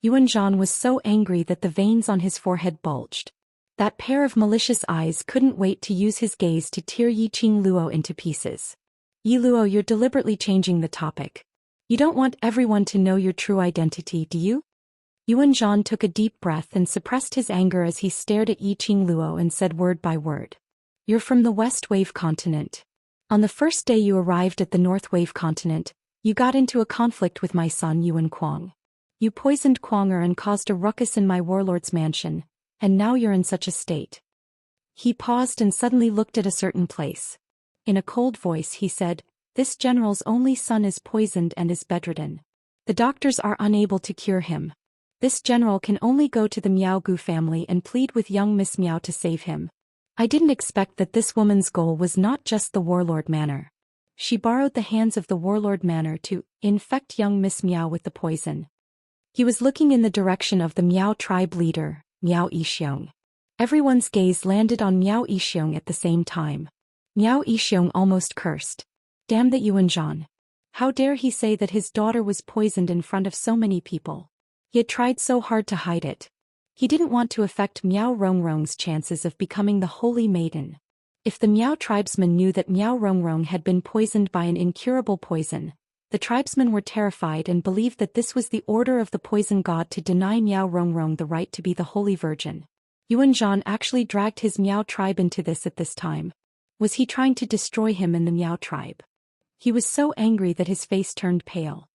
Yuan Zhan was so angry that the veins on his forehead bulged. That pair of malicious eyes couldn't wait to use his gaze to tear Yiqing Luo into pieces. Yi Luo, you're deliberately changing the topic. You don't want everyone to know your true identity, do you? Yuan Zhan took a deep breath and suppressed his anger as he stared at Yiqing Luo and said word by word. You're from the West Wave continent. On the first day you arrived at the North Wave continent, you got into a conflict with my son Yuan Kuang. You poisoned Kuanger and caused a ruckus in my warlord's mansion, and now you're in such a state. He paused and suddenly looked at a certain place. In a cold voice he said, this general's only son is poisoned and is bedridden. The doctors are unable to cure him. This general can only go to the Miao Gu family and plead with young Miss Miao to save him. I didn't expect that this woman's goal was not just the warlord manor. She borrowed the hands of the warlord manor to infect young Miss Miao with the poison. He was looking in the direction of the Miao tribe leader, Miao Yixiong. Everyone's gaze landed on Miao Yixiong at the same time. Miao Yixiong almost cursed. Damn that Yuan Zhan. How dare he say that his daughter was poisoned in front of so many people. He had tried so hard to hide it. He didn't want to affect Miao Rongrong's chances of becoming the holy maiden. If the Miao tribesmen knew that Miao Rongrong had been poisoned by an incurable poison, the tribesmen were terrified and believed that this was the order of the poison god to deny Miao Rongrong the right to be the holy virgin. Yuan Zhan actually dragged his Miao tribe into this at this time. Was he trying to destroy him and the Miao tribe? He was so angry that his face turned pale.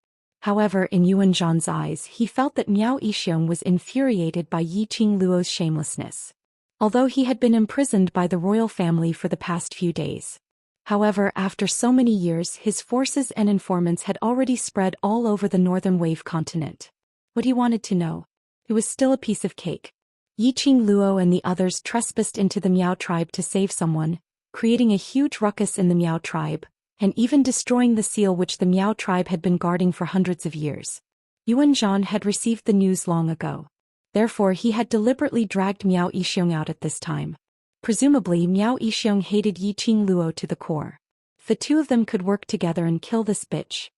However, in Yuan Zhan's eyes he felt that Miao Yixiong was infuriated by Yiqing Luo's shamelessness. Although he had been imprisoned by the royal family for the past few days. However, after so many years his forces and informants had already spread all over the Northern Wave continent. What he wanted to know. It was still a piece of cake. Yiqing Luo and the others trespassed into the Miao tribe to save someone, creating a huge ruckus in the Miao tribe, and even destroying the seal which the Miao tribe had been guarding for hundreds of years. Yuan Zhan had received the news long ago. Therefore he had deliberately dragged Miao Yixiong out at this time. Presumably Miao Yixiong hated Yiqing Luo to the core. The two of them could work together and kill this bitch.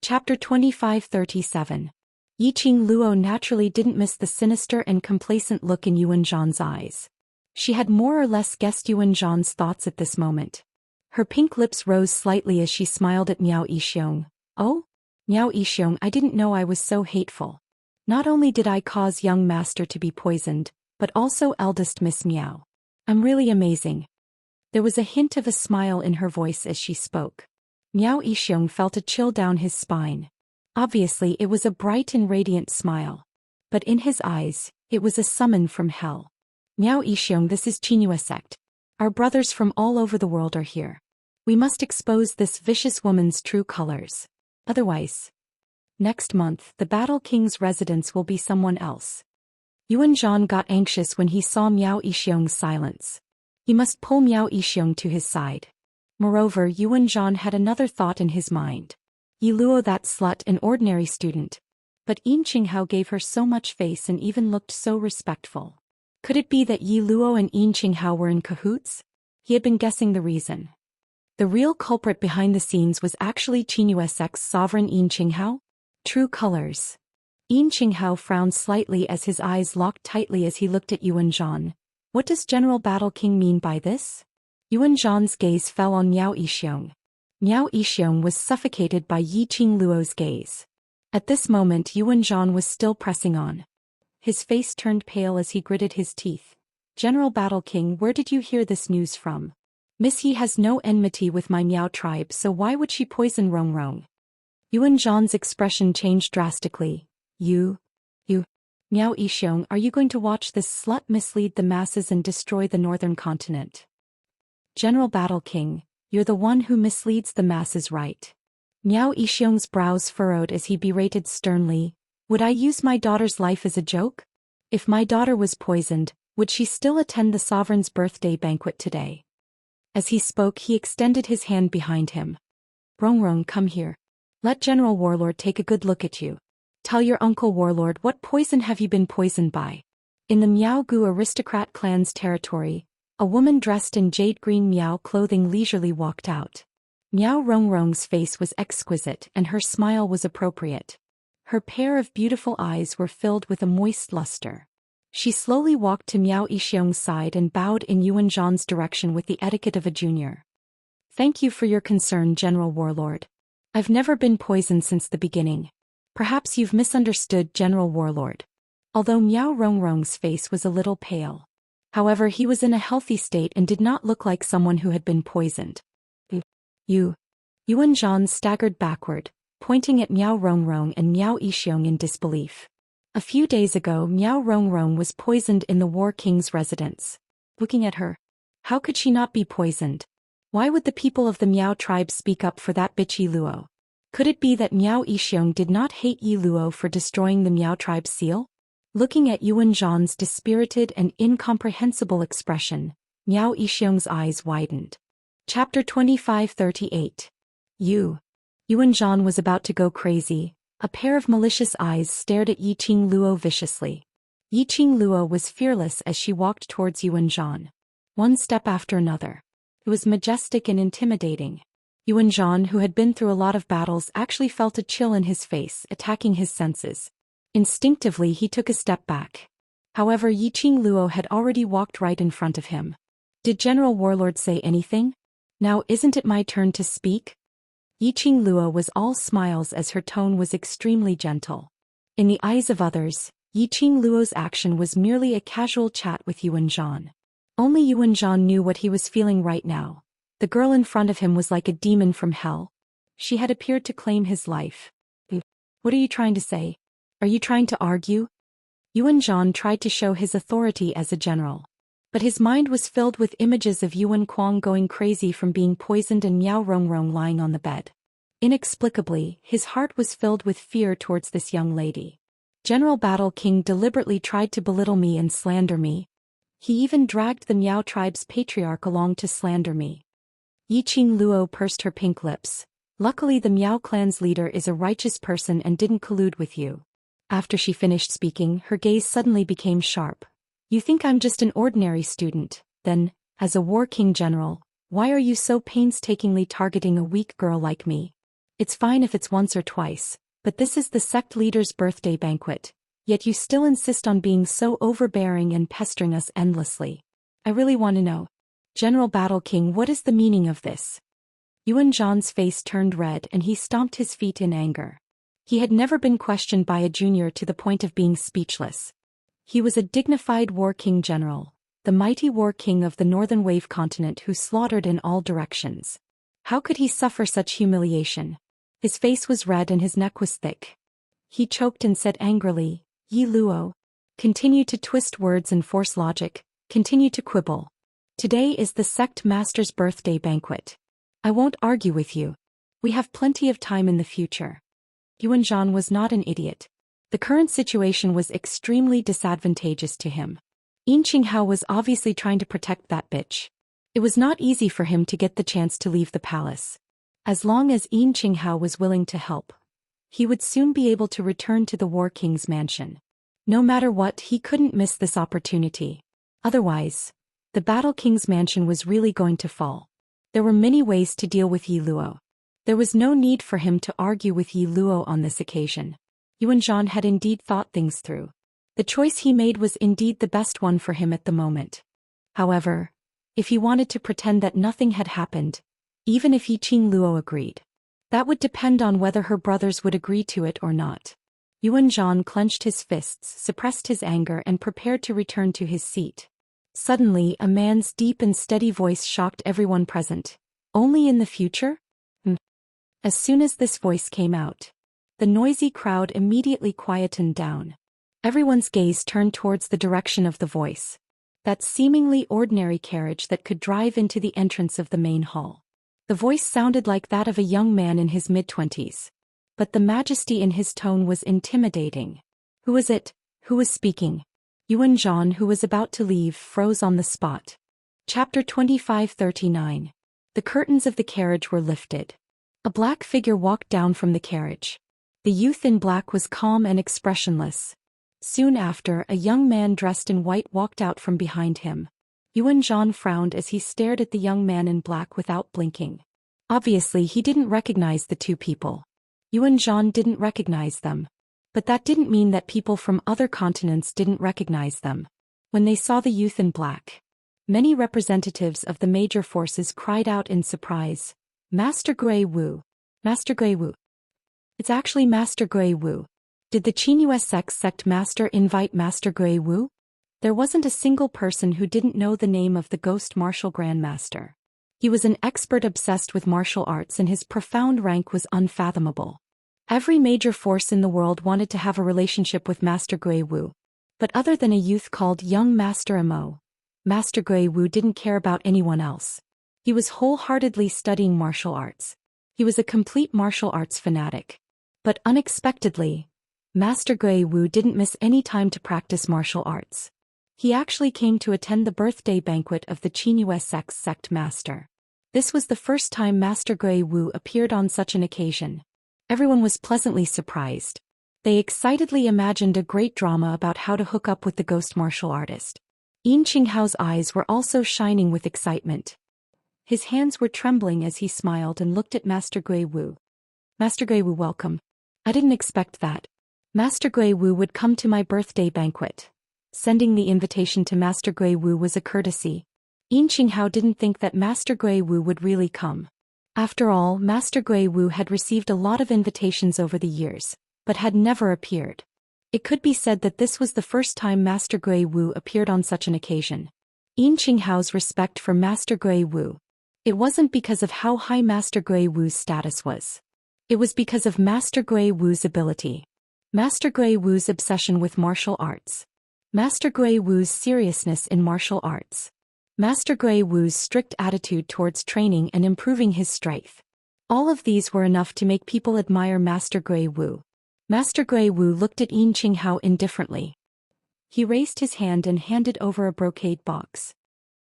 Chapter 2537. Yiqing Luo naturally didn't miss the sinister and complacent look in Yuan Zhan's eyes. She had more or less guessed Yuan Zhan's thoughts at this moment. Her pink lips rose slightly as she smiled at Miao Yixiong. Oh? Miao Yixiong, I didn't know I was so hateful. Not only did I cause young master to be poisoned, but also eldest Miss Miao. I'm really amazing. There was a hint of a smile in her voice as she spoke. Miao Yixiong felt a chill down his spine. Obviously it was a bright and radiant smile. But in his eyes, it was a summon from hell. Miao Yixiong, this is Qinghua sect. Our brothers from all over the world are here. We must expose this vicious woman's true colors. Otherwise, next month the Battle King's residence will be someone else. Yuan Zhan got anxious when he saw Miao Yixiong's silence. He must pull Miao Yixiong to his side. Moreover, Yuan Zhan had another thought in his mind. Yi Luo, that slut, an ordinary student. But Yin Qinghao gave her so much face and even looked so respectful. Could it be that Yi Luo and Yin Qinghao were in cahoots? He had been guessing the reason. The real culprit behind the scenes was actually Qinghua sect's sovereign Yin Qinghao? True colors. Yin Qinghao frowned slightly as his eyes locked tightly as he looked at Yuan Zhan. What does General Battle King mean by this? Yuan Zhan's gaze fell on Miao Yixiong. Miao Yixiong was suffocated by Yiqing Luo's gaze. At this moment Yuan Zhan was still pressing on. His face turned pale as he gritted his teeth. General Battle King, where did you hear this news from? Miss Yi has no enmity with my Miao tribe, so why would she poison Rongrong? Yuan Zhan's expression changed drastically. You, Miao Yixiong, are you going to watch this slut mislead the masses and destroy the northern continent? General Battle King, you're the one who misleads the masses, right? Miao Yixiong's brows furrowed as he berated sternly. Would I use my daughter's life as a joke? If my daughter was poisoned, Would she still attend the sovereign's birthday banquet today? As he spoke, he extended his hand behind him. Rongrong, come here. Let General Warlord take a good look at you. Tell your uncle Warlord, what poison have you been poisoned by? In the Miao Gu aristocrat clan's territory, a woman dressed in jade green Miao clothing leisurely walked out. Miao Rongrong's face was exquisite and her smile was appropriate. Her pair of beautiful eyes were filled with a moist luster. She slowly walked to Miao Yixiong's side and bowed in Yuan Zhan's direction with the etiquette of a junior. Thank you for your concern, General Warlord. I've never been poisoned since the beginning. Perhaps you've misunderstood, General Warlord. Although Miao Rongrong's face was a little pale. However, he was in a healthy state and did not look like someone who had been poisoned. You. Yuan Zhan staggered backward, pointing at Miao Rongrong and Miao Yixiong in disbelief. A few days ago, Miao Rongrong was poisoned in the War King's residence. Looking at her. How could she not be poisoned? Why would the people of the Miao tribe speak up for that bitch Yi Luo? Could it be that Miao Yixiong did not hate Yi Luo for destroying the Miao tribe's seal? Looking at Yuan Zhan's dispirited and incomprehensible expression, Miao Yixiong's eyes widened. Chapter 2538. Yuan Zhan was about to go crazy. A pair of malicious eyes stared at Yiqing Luo viciously. Yiqing Luo was fearless as she walked towards Yuan Zhan. One step after another. It was majestic and intimidating. Yuan Zhan, who had been through a lot of battles, actually felt a chill in his face, attacking his senses. Instinctively, he took a step back. However, Yiqing Luo had already walked right in front of him. Did General Warlord say anything? Now isn't it my turn to speak? Yiqing Luo was all smiles as her tone was extremely gentle. In the eyes of others, Yiqing Luo's action was merely a casual chat with Yuan Zhan. Only Yuan Zhan knew what he was feeling right now. The girl in front of him was like a demon from hell. She had appeared to claim his life. What are you trying to say? Are you trying to argue? Yuan Zhan tried to show his authority as a general. But his mind was filled with images of Yuan Kuang going crazy from being poisoned and Miao Rongrong lying on the bed. Inexplicably, his heart was filled with fear towards this young lady. General Battle King deliberately tried to belittle me and slander me. He even dragged the Miao tribe's patriarch along to slander me. Yiqing Luo pursed her pink lips. Luckily, the Miao clan's leader is a righteous person and didn't collude with you. After she finished speaking, her gaze suddenly became sharp. You think I'm just an ordinary student, then, as a War King general, why are you so painstakingly targeting a weak girl like me? It's fine if it's once or twice, but this is the sect leader's birthday banquet, yet you still insist on being so overbearing and pestering us endlessly. I really want to know. General Battle King, what is the meaning of this? Yuan Zhan's face turned red and he stomped his feet in anger. He had never been questioned by a junior to the point of being speechless. He was a dignified War King general, the mighty War King of the Northern Wave continent who slaughtered in all directions. How could he suffer such humiliation? His face was red and his neck was thick. He choked and said angrily, Yi Luo. Continue to twist words and force logic, continue to quibble. Today is the sect master's birthday banquet. I won't argue with you. We have plenty of time in the future. Yuan Zhan was not an idiot. The current situation was extremely disadvantageous to him. Yin Qinghao was obviously trying to protect that bitch. It was not easy for him to get the chance to leave the palace. As long as Yin Qinghao was willing to help, he would soon be able to return to the War King's mansion. No matter what, he couldn't miss this opportunity. Otherwise, the Battle King's mansion was really going to fall. There were many ways to deal with Yi Luo. There was no need for him to argue with Yi Luo on this occasion. Yuan Zhan had indeed thought things through. The choice he made was indeed the best one for him at the moment. However, if he wanted to pretend that nothing had happened, even if Yiqing Luo agreed, that would depend on whether her brothers would agree to it or not. Yuan Zhan clenched his fists, suppressed his anger and prepared to return to his seat. Suddenly, a man's deep and steady voice shocked everyone present. Only in the future? As soon as this voice came out, the noisy crowd immediately quietened down. Everyone's gaze turned towards the direction of the voice. That seemingly ordinary carriage that could drive into the entrance of the main hall. The voice sounded like that of a young man in his mid-20s. But the majesty in his tone was intimidating. Who was it? Who was speaking? Yuan Zhan, who was about to leave, froze on the spot. Chapter 2539. The curtains of the carriage were lifted. A black figure walked down from the carriage. The youth in black was calm and expressionless. Soon after, a young man dressed in white walked out from behind him. Yuan Zhan frowned as he stared at the young man in black without blinking. Obviously, he didn't recognize the two people. Yuan Zhan didn't recognize them. But that didn't mean that people from other continents didn't recognize them. When they saw the youth in black, many representatives of the major forces cried out in surprise, "Master Gui Wu! Master Gui Wu! It's actually Master Gui Wu! Did the Qingyue sect master invite Master Gui Wu?" There wasn't a single person who didn't know the name of the Ghost Martial Grandmaster. He was an expert obsessed with martial arts, and his profound rank was unfathomable. Every major force in the world wanted to have a relationship with Master Gui Wu. But other than a youth called Young Master Mo, Master Gui Wu didn't care about anyone else. He was wholeheartedly studying martial arts. He was a complete martial arts fanatic. But unexpectedly, Master Gui Wu didn't miss any time to practice martial arts. He actually came to attend the birthday banquet of the Qingyue sect master. This was the first time Master Gui Wu appeared on such an occasion. Everyone was pleasantly surprised. They excitedly imagined a great drama about how to hook up with the ghost martial artist. Yin Qinghao's eyes were also shining with excitement. His hands were trembling as he smiled and looked at Master Gui Wu. "Master Gui Wu, welcome. I didn't expect that. Master Gui Wu would come to my birthday banquet." Sending the invitation to Master Gui Wu was a courtesy. Yin Qinghao didn't think that Master Gui Wu would really come. After all, Master Gui Wu had received a lot of invitations over the years, but had never appeared. It could be said that this was the first time Master Gui Wu appeared on such an occasion. Yin Qinghao's respect for Master Gui Wu. It wasn't because of how high Master Gui Wu's status was. It was because of Master Gui Wu's ability. Master Gui Wu's obsession with martial arts. Master Gui Wu's seriousness in martial arts. Master Gui Wu's strict attitude towards training and improving his strength. All of these were enough to make people admire Master Gui Wu. Master Gui Wu looked at Yin Qinghao indifferently. He raised his hand and handed over a brocade box.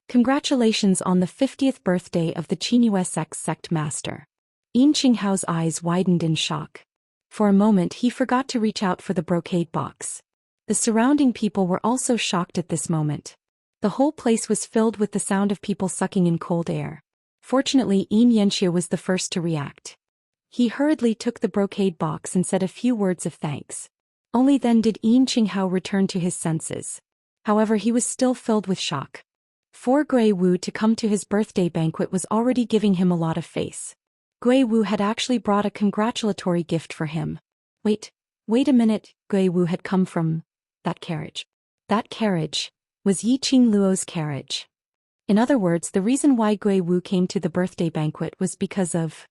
"Congratulations on the 50th birthday of the Qingyue sect master." Yin Qinghao's eyes widened in shock. For a moment he forgot to reach out for the brocade box. The surrounding people were also shocked at this moment. The whole place was filled with the sound of people sucking in cold air. Fortunately, Xianxia was the first to react. He hurriedly took the brocade box and said a few words of thanks. Only then did Yin Qinghao return to his senses. However, he was still filled with shock. For Gui Wu to come to his birthday banquet was already giving him a lot of face. Gui Wu had actually brought a congratulatory gift for him. Wait a minute, Gui Wu had come from that carriage. That carriage was Yi Qingluo's carriage. In other words, the reason why Gui Wu came to the birthday banquet was because of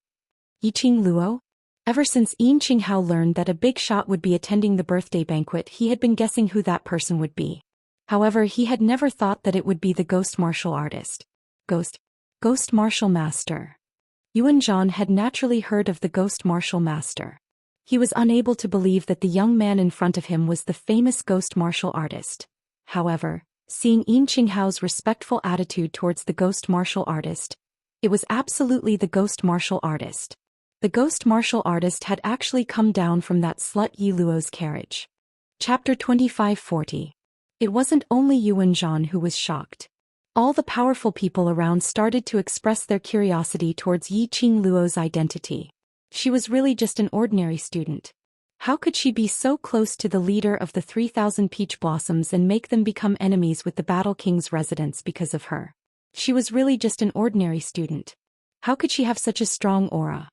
Yi Qingluo? Ever since Yin Qinghao learned that a big shot would be attending the birthday banquet, he had been guessing who that person would be. However, he had never thought that it would be the ghost martial artist. Ghost martial master. Yuan Zhan had naturally heard of the ghost martial master. He was unable to believe that the young man in front of him was the famous ghost martial artist. However, seeing Yin Qinghao's respectful attitude towards the ghost martial artist, it was absolutely the ghost martial artist. The ghost martial artist had actually come down from that slut Yi Luo's carriage. Chapter 2540. It wasn't only Yuan Zhan who was shocked. All the powerful people around started to express their curiosity towards Yi Qingluo's identity. She was really just an ordinary student. How could she be so close to the leader of the 3,000 peach blossoms and make them become enemies with the Battle King's residents because of her? She was really just an ordinary student. How could she have such a strong aura?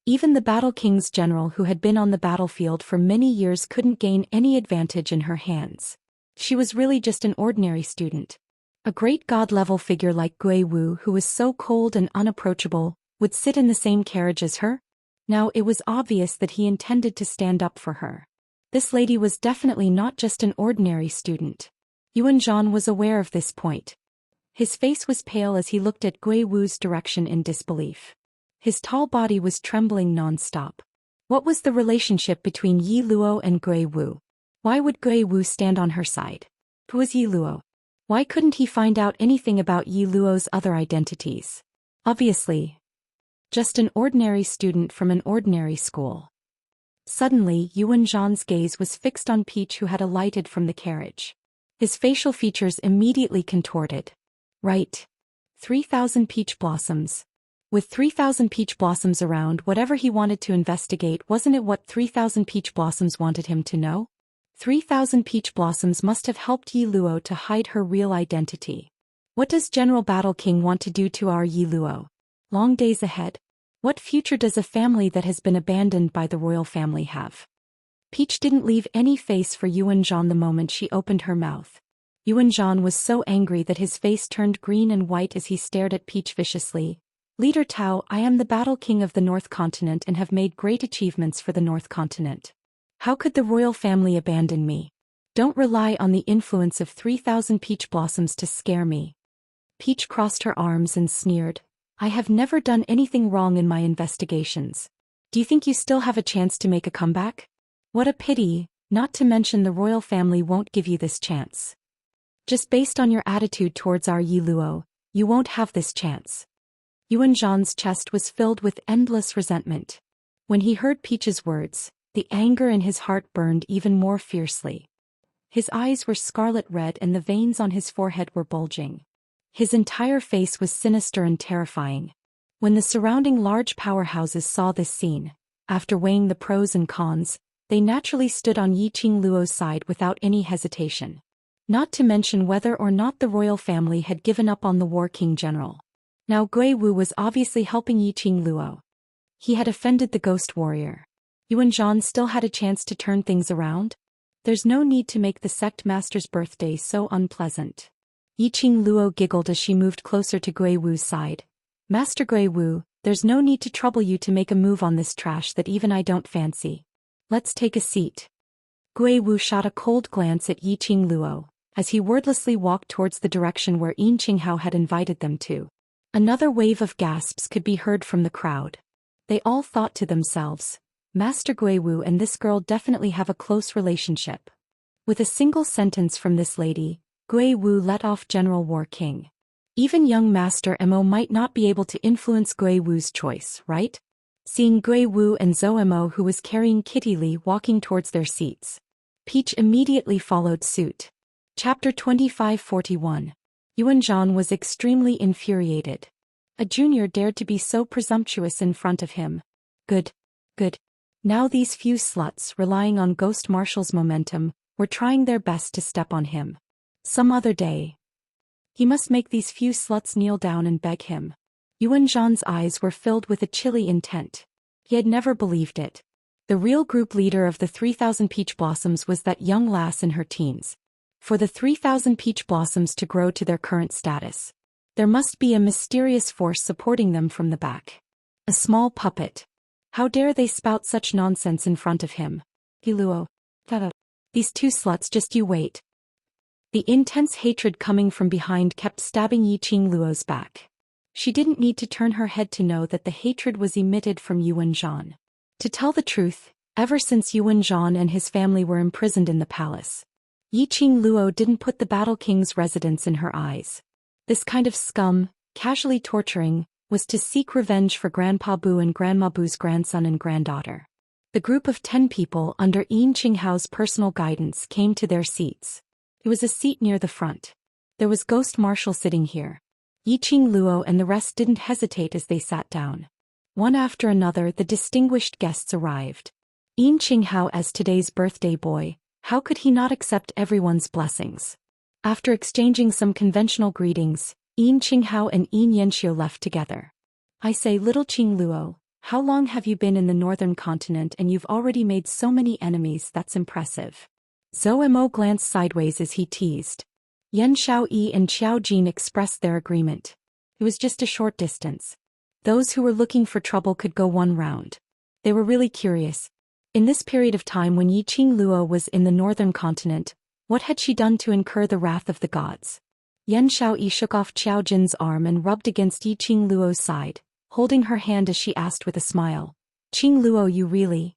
Even the Battle King's general who had been on the battlefield for many years couldn't gain any advantage in her hands. She was really just an ordinary student. A great god-level figure like Gui Wu, who was so cold and unapproachable, would sit in the same carriage as her? Now it was obvious that he intended to stand up for her. This lady was definitely not just an ordinary student. Yuan Zhan was aware of this point. His face was pale as he looked at Gui Wu's direction in disbelief. His tall body was trembling non-stop. What was the relationship between Yi Luo and Gui Wu? Why would Gui Wu stand on her side? Who is Yi Luo? Why couldn't he find out anything about Yi Luo's other identities? Obviously. Just an ordinary student from an ordinary school. Suddenly, Yuan Zhan's gaze was fixed on Peach, who had alighted from the carriage. His facial features immediately contorted. Right. 3,000 peach blossoms. With 3,000 peach blossoms around, whatever he wanted to investigate, wasn't it what 3,000 peach blossoms wanted him to know? 3,000 peach blossoms must have helped Yi Luo to hide her real identity. What does General Battle King want to do to our Yi Luo? Long days ahead? What future does a family that has been abandoned by the royal family have? Peach didn't leave any face for Yuan Zhan the moment she opened her mouth. Yuan Zhan was so angry that his face turned green and white as he stared at Peach viciously. Leader Tao, I am the Battle King of the North Continent and have made great achievements for the North Continent. How could the royal family abandon me? Don't rely on the influence of 3,000 peach blossoms to scare me. Peach crossed her arms and sneered. I have never done anything wrong in my investigations. Do you think you still have a chance to make a comeback? What a pity, not to mention the royal family won't give you this chance. Just based on your attitude towards our Yi Luo, you won't have this chance. Yuan Zhan's chest was filled with endless resentment. When he heard Peach's words, the anger in his heart burned even more fiercely. His eyes were scarlet red and the veins on his forehead were bulging. His entire face was sinister and terrifying. When the surrounding large powerhouses saw this scene, after weighing the pros and cons, they naturally stood on Yi Luo's side without any hesitation. Not to mention whether or not the royal family had given up on the War King General. Now Gui Wu was obviously helping Yi Luo. He had offended the Ghost Warrior. Yuan Zhan still had a chance to turn things around? There's no need to make the sect master's birthday so unpleasant. Yi Luo giggled as she moved closer to Gui Wu's side. Master Gui Wu, there's no need to trouble you to make a move on this trash that even I don't fancy. Let's take a seat. Gui Wu shot a cold glance at Yi Luo, as he wordlessly walked towards the direction where Yin Qinghao had invited them to. Another wave of gasps could be heard from the crowd. They all thought to themselves, Master Gui Wu and this girl definitely have a close relationship. With a single sentence from this lady, Gui Wu let off General War King. Even young Master Mo might not be able to influence Gui Wu's choice, right? Seeing Gui Wu and Zhou Mo, who was carrying Kitty Li, walking towards their seats, Peach immediately followed suit. Chapter 2541. Yuan Zhan was extremely infuriated. A junior dared to be so presumptuous in front of him. Good. Now these few sluts, relying on Ghost Marshal's momentum, were trying their best to step on him. Some other day. He must make these few sluts kneel down and beg him. Yuan Zhan's eyes were filled with a chilly intent. He had never believed it. The real group leader of the 3,000 peach blossoms was that young lass in her teens. For the 3,000 peach blossoms to grow to their current status, there must be a mysterious force supporting them from the back. A small puppet. How dare they spout such nonsense in front of him? Yi Luo. These two sluts, just you wait. The intense hatred coming from behind kept stabbing Yi Luo's back. She didn't need to turn her head to know that the hatred was emitted from Yuan Zhan. To tell the truth, ever since Yuan Zhan and his family were imprisoned in the palace, Yi Luo didn't put the Battle King's residence in her eyes. This kind of scum, casually torturing, was to seek revenge for Grandpa Bu and Grandma Bu's grandson and granddaughter. The group of 10 people under Yin Qinghao's personal guidance came to their seats. It was a seat near the front. There was Ghost Marshal sitting here. Yi Luo and the rest didn't hesitate as they sat down. One after another, the distinguished guests arrived. Yin Qinghao as today's birthday boy, how could he not accept everyone's blessings? After exchanging some conventional greetings, Yin Qinghao and Yin Yanxiu left together. I say, little Qing Luo, how long have you been in the northern continent and you've already made so many enemies? That's impressive. Zhou Mo glanced sideways as he teased. Yan Xiaoyi and Qiao Jin expressed their agreement. It was just a short distance. Those who were looking for trouble could go one round. They were really curious. In this period of time when Yi Luo was in the northern continent, what had she done to incur the wrath of the gods? Yan Xiaoyi shook off Qiao Jin's arm and rubbed against Yi Luo's side, holding her hand as she asked with a smile, Qing Luo, you really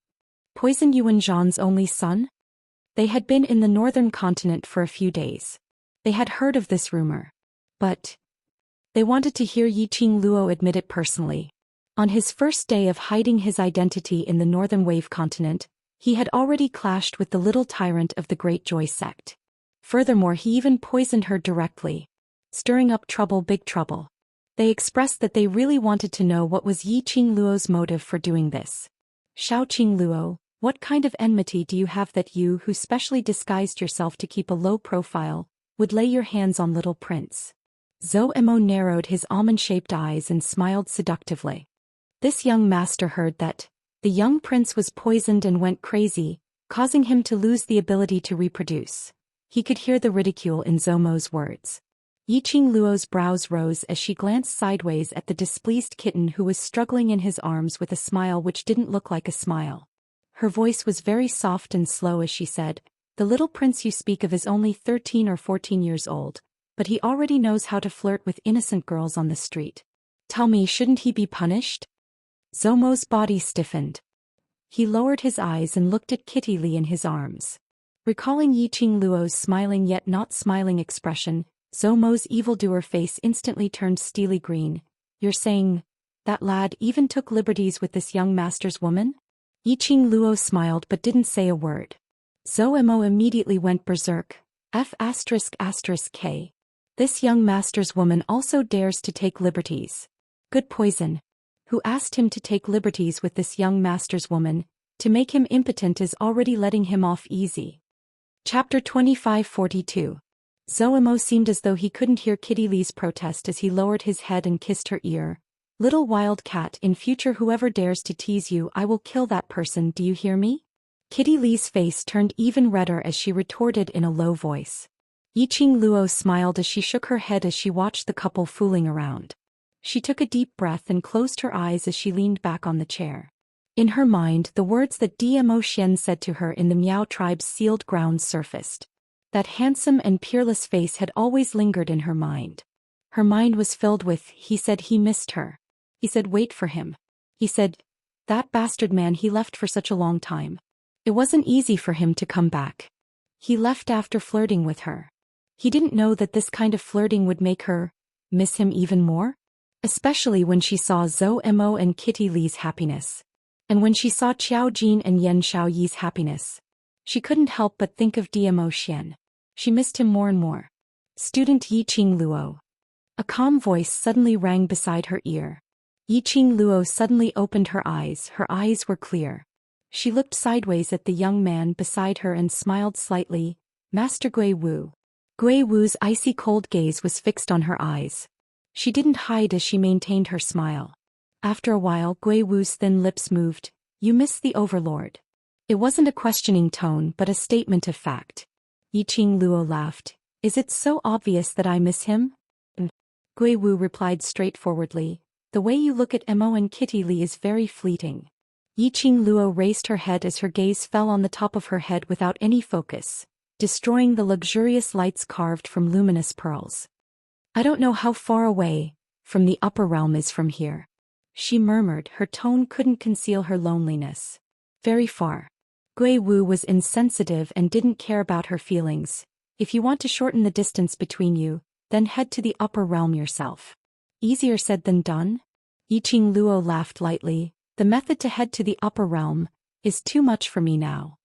poisoned Yuan Zhan's only son? They had been in the northern continent for a few days. They had heard of this rumor. But they wanted to hear Yiqing Luo admit it personally. On his first day of hiding his identity in the northern wave continent, he had already clashed with the little tyrant of the Great Joy sect. Furthermore, he even poisoned her directly, stirring up trouble, big trouble. They expressed that they really wanted to know what was Yiqing Luo's motive for doing this. Xiaoqing Luo, what kind of enmity do you have that you, who specially disguised yourself to keep a low profile, would lay your hands on little prince? Zhou Emo narrowed his almond-shaped eyes and smiled seductively. This young master heard that the young prince was poisoned and went crazy, causing him to lose the ability to reproduce. He could hear the ridicule in Zhou Mo's words. Yiqing Luo's brows rose as she glanced sideways at the displeased kitten who was struggling in his arms with a smile which didn't look like a smile. Her voice was very soft and slow as she said, "The little prince you speak of is only 13 or 14 years old, but he already knows how to flirt with innocent girls on the street. Tell me, shouldn't he be punished?" Zhou Mo's body stiffened. He lowered his eyes and looked at Kitty Lee in his arms. Recalling Yiqing Luo's smiling yet not smiling expression, Zhou Mo's evildoer face instantly turned steely green. "You're saying that lad even took liberties with this young master's woman?" Yiqing Luo smiled but didn't say a word. Zhou Mo immediately went berserk. F***K. This young master's woman also dares to take liberties. Good poison. Who asked him to take liberties with this young master's woman? To make him impotent is already letting him off easy. Chapter 2542. Zhou Mo seemed as though he couldn't hear Kitty Lee's protest as he lowered his head and kissed her ear. "Little wild cat, in future whoever dares to tease you, I will kill that person, do you hear me?" Kitty Lee's face turned even redder as she retorted in a low voice. Yiqing Luo smiled as she shook her head as she watched the couple fooling around. She took a deep breath and closed her eyes as she leaned back on the chair. In her mind, the words that Zhou Xian said to her in the Miao tribe's sealed grounds surfaced. That handsome and peerless face had always lingered in her mind. Her mind was filled with, he said he missed her. He said wait for him. He said, that bastard man he left for such a long time. It wasn't easy for him to come back. He left after flirting with her. He didn't know that this kind of flirting would make her miss him even more. Especially when she saw Zhou Mo and Kitty Lee's happiness. And when she saw Qiao Jin and Yan Xiaoyi's happiness. She couldn't help but think of Zhou Xian. She missed him more and more. Student Yiqing Luo. A calm voice suddenly rang beside her ear. Yiqing Luo suddenly opened her eyes were clear. She looked sideways at the young man beside her and smiled slightly. Master Gui Wu. Gui Wu's icy cold gaze was fixed on her eyes. She didn't hide as she maintained her smile. After a while, Gui Wu's thin lips moved. You miss the overlord. It wasn't a questioning tone but a statement of fact. Yiqing Luo laughed. Is it so obvious that I miss him? Gui Wu replied straightforwardly. The way you look at Mo and Kitty Lee is very fleeting. Yiqing Luo raised her head as her gaze fell on the top of her head without any focus, destroying the luxurious lights carved from luminous pearls. I don't know how far away from the upper realm is from here. She murmured, her tone couldn't conceal her loneliness. Very far. Gui Wu was insensitive and didn't care about her feelings. If you want to shorten the distance between you, then head to the upper realm yourself. Easier said than done? Yiqing Luo laughed lightly. The method to head to the upper realm is too much for me now.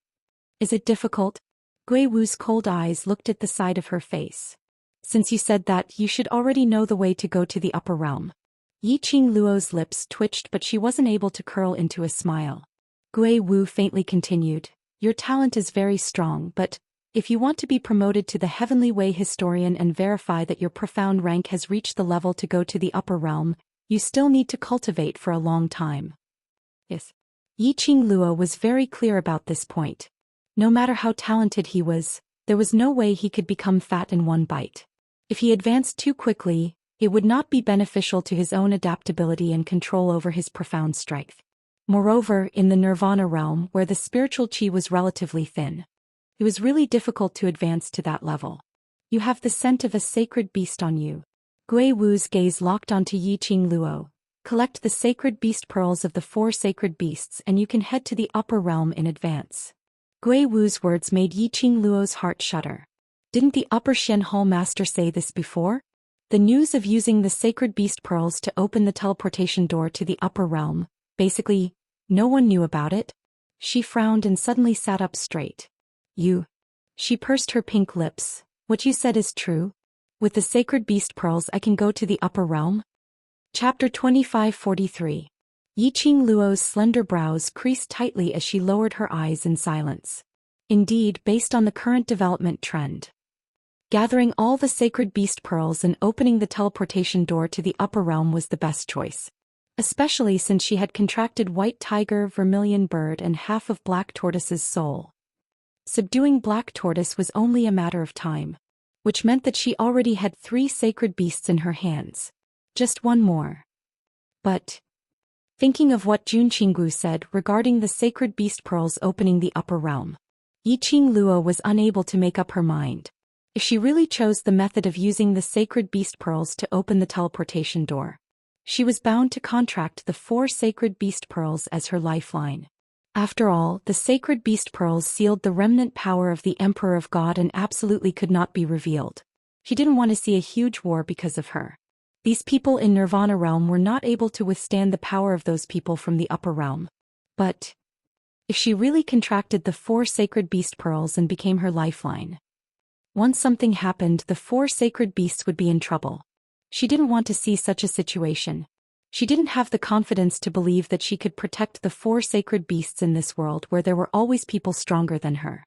Is it difficult? Gui Wu's cold eyes looked at the side of her face. Since you said that, you should already know the way to go to the upper realm. Yiqing Luo's lips twitched but she wasn't able to curl into a smile. Gui Wu faintly continued, your talent is very strong, but if you want to be promoted to the Heavenly Way historian and verify that your profound rank has reached the level to go to the upper realm, you still need to cultivate for a long time. Yes. Yiqing Luo was very clear about this point. No matter how talented he was, there was no way he could become fat in one bite. If he advanced too quickly, it would not be beneficial to his own adaptability and control over his profound strength. Moreover, in the Nirvana realm, where the spiritual qi was relatively thin, it was really difficult to advance to that level. You have the scent of a sacred beast on you. Gui Wu's gaze locked onto Yiqing Luo. Collect the sacred beast pearls of the 4 sacred beasts and you can head to the upper realm in advance. Gui Wu's words made Yiqing Luo's heart shudder. Didn't the Upper Xian Hall master say this before? The news of using the sacred beast pearls to open the teleportation door to the upper realm, basically, no one knew about it? She frowned and suddenly sat up straight. You. She pursed her pink lips. What you said is true? With the sacred beast pearls I can go to the upper realm? Chapter 2543. Yiqing Luo's slender brows creased tightly as she lowered her eyes in silence. Indeed, based on the current development trend, gathering all the sacred beast pearls and opening the teleportation door to the upper realm was the best choice. Especially since she had contracted white tiger, vermilion bird and half of black tortoise's soul. Subduing black tortoise was only a matter of time, which meant that she already had 3 sacred beasts in her hands. Just one more. But, thinking of what Jun Qinggu said regarding the sacred beast pearls opening the upper realm, Yiqing Luo was unable to make up her mind. If she really chose the method of using the sacred beast pearls to open the teleportation door, she was bound to contract the 4 sacred beast pearls as her lifeline. After all, the sacred beast pearls sealed the remnant power of the Emperor of God and absolutely could not be revealed. She didn't want to see a huge war because of her. These people in Nirvana realm were not able to withstand the power of those people from the upper realm. But if she really contracted the 4 sacred beast pearls and became her lifeline, once something happened, the 4 sacred beasts would be in trouble. She didn't want to see such a situation. She didn't have the confidence to believe that she could protect the 4 sacred beasts in this world where there were always people stronger than her.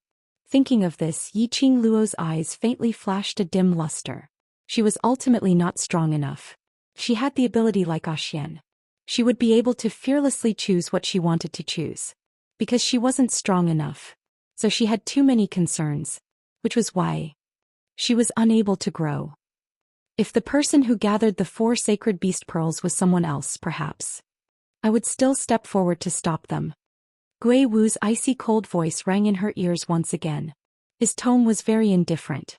Thinking of this, Yiqing Luo's eyes faintly flashed a dim luster. She was ultimately not strong enough. She had the ability like Zhou Xian. She would be able to fearlessly choose what she wanted to choose. Because she wasn't strong enough. So she had too many concerns. Which was why she was unable to grow. If the person who gathered the 4 sacred beast pearls was someone else, perhaps I would still step forward to stop them. Gui Wu's icy cold voice rang in her ears once again. His tone was very indifferent.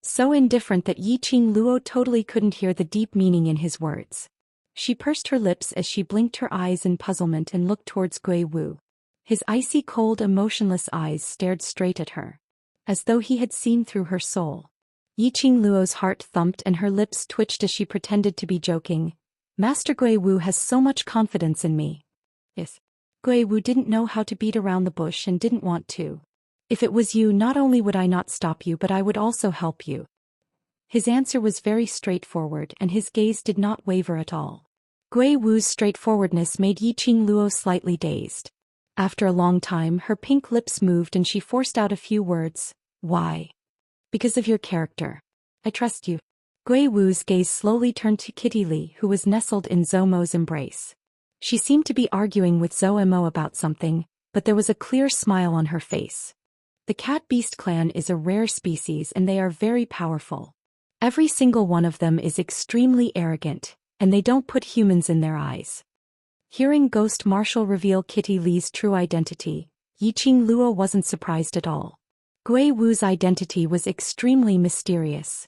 So indifferent that Yiqing Luo totally couldn't hear the deep meaning in his words. She pursed her lips as she blinked her eyes in puzzlement and looked towards Gui Wu. His icy cold, emotionless eyes stared straight at her, as though he had seen through her soul. Yiqing Luo's heart thumped and her lips twitched as she pretended to be joking. Master Gui Wu has so much confidence in me. Yes. Gui Wu didn't know how to beat around the bush and didn't want to. If it was you, not only would I not stop you but I would also help you. His answer was very straightforward and his gaze did not waver at all. Gui Wu's straightforwardness made Yiqing Luo slightly dazed. After a long time, her pink lips moved and she forced out a few words. Why? Because of your character. I trust you. Gui Wu's gaze slowly turned to Kitty Li, who was nestled in Zhou Mo's embrace. She seemed to be arguing with Zhou Mo about something, but there was a clear smile on her face. The cat beast clan is a rare species and they are very powerful. Every single one of them is extremely arrogant, and they don't put humans in their eyes. Hearing Ghost Marshal reveal Kitty Li's true identity, Yiqing Luo wasn't surprised at all. Gui Wu's identity was extremely mysterious.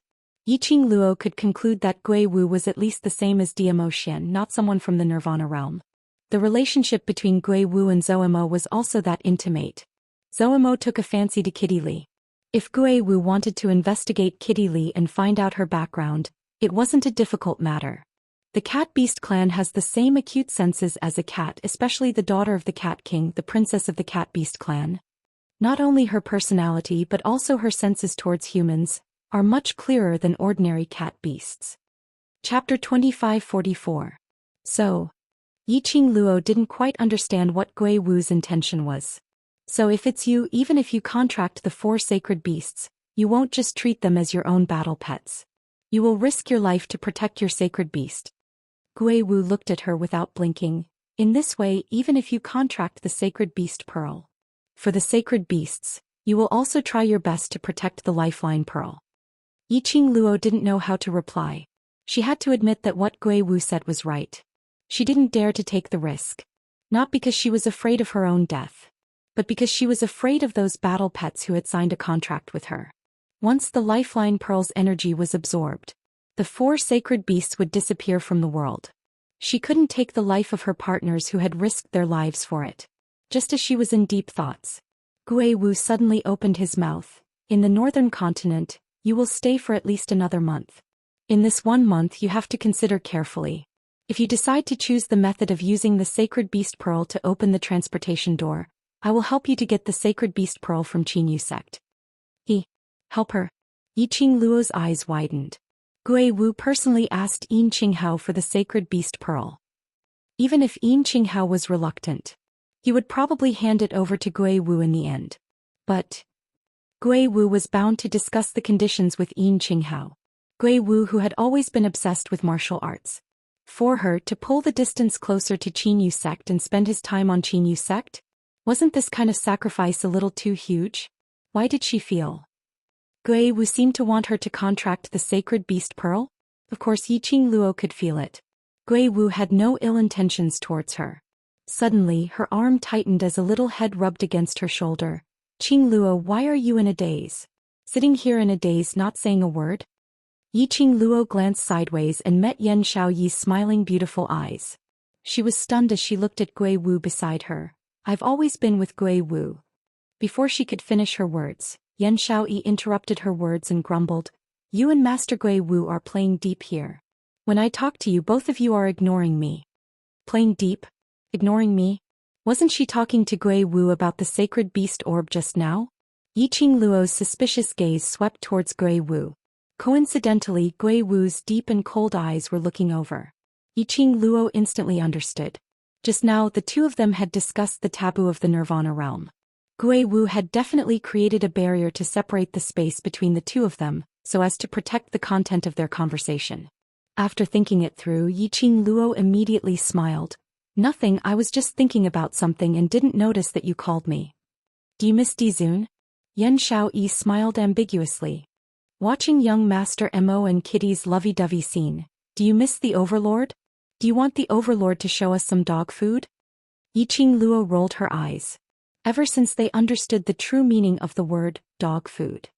Yiqing Luo could conclude that Gui Wu was at least the same as Zhou Xian, not someone from the Nirvana realm. The relationship between Gui Wu and Zhou Mo was also that intimate. Zhou Mo took a fancy to Kitty Li. If Gui Wu wanted to investigate Kitty Li and find out her background, it wasn't a difficult matter. The Cat Beast clan has the same acute senses as a cat, especially the daughter of the Cat King, the princess of the Cat Beast clan. Not only her personality but also her senses towards humans are much clearer than ordinary cat beasts. Chapter 2544. So, Yiqing Luo didn't quite understand what Gui Wu's intention was. So if it's you, even if you contract the 4 sacred beasts, you won't just treat them as your own battle pets. You will risk your life to protect your sacred beast. Gui Wu looked at her without blinking. In this way, even if you contract the sacred beast pearl for the sacred beasts, you will also try your best to protect the lifeline pearl. Yiqing Luo didn't know how to reply. She had to admit that what Gui Wu said was right. She didn't dare to take the risk. Not because she was afraid of her own death, but because she was afraid of those battle pets who had signed a contract with her. Once the lifeline pearl's energy was absorbed, the 4 sacred beasts would disappear from the world. She couldn't take the life of her partners who had risked their lives for it. Just as she was in deep thoughts, Gui Wu suddenly opened his mouth. In the northern continent, you will stay for at least another month. In this 1 month you have to consider carefully. If you decide to choose the method of using the Sacred Beast Pearl to open the transportation door, I will help you to get the Sacred Beast Pearl from Qinyu sect. Help her? Yi Qingluo's eyes widened. Gui Wu personally asked Yin Qinghao for the Sacred Beast Pearl. Even if Yin Qinghao was reluctant, he would probably hand it over to Gui Wu in the end. But Gui Wu was bound to discuss the conditions with Yin Qinghao. Gui Wu, who had always been obsessed with martial arts. For her to pull the distance closer to Qinyu sect and spend his time on Qinyu sect? Wasn't this kind of sacrifice a little too huge? Why did she feel Gui Wu seemed to want her to contract the Sacred Beast Pearl? Of course Yi Qingluo could feel it. Gui Wu had no ill intentions towards her. Suddenly her arm tightened as a little head rubbed against her shoulder. Qingluo, why are you in a daze? Sitting here in a daze not saying a word? Yi Qingluo glanced sideways and met Yan Xiaoyi's smiling beautiful eyes. She was stunned as she looked at Gui Wu beside her. I've always been with Gui Wu. Before she could finish her words, Yan Xiaoyi interrupted her words and grumbled, you and Master Gui Wu are playing deep here. When I talk to you, both of you are ignoring me. Playing deep? Ignoring me? Wasn't she talking to Gui Wu about the Sacred Beast Orb just now? Yi Qingluo's suspicious gaze swept towards Gui Wu. Coincidentally, Gui Wu's deep and cold eyes were looking over. Yi Qingluo instantly understood. Just now the two of them had discussed the taboo of the Nirvana realm. Gui Wu had definitely created a barrier to separate the space between the two of them, so as to protect the content of their conversation. After thinking it through, Yi Qingluo immediately smiled. Nothing, I was just thinking about something and didn't notice that you called me. Do you miss Dizun? Yan Xiaoyi smiled ambiguously. Watching young Master Mo and Kitty's lovey-dovey scene, do you miss the Overlord? Do you want the Overlord to show us some dog food? Yi Qingluo rolled her eyes. Ever since they understood the true meaning of the word, dog food.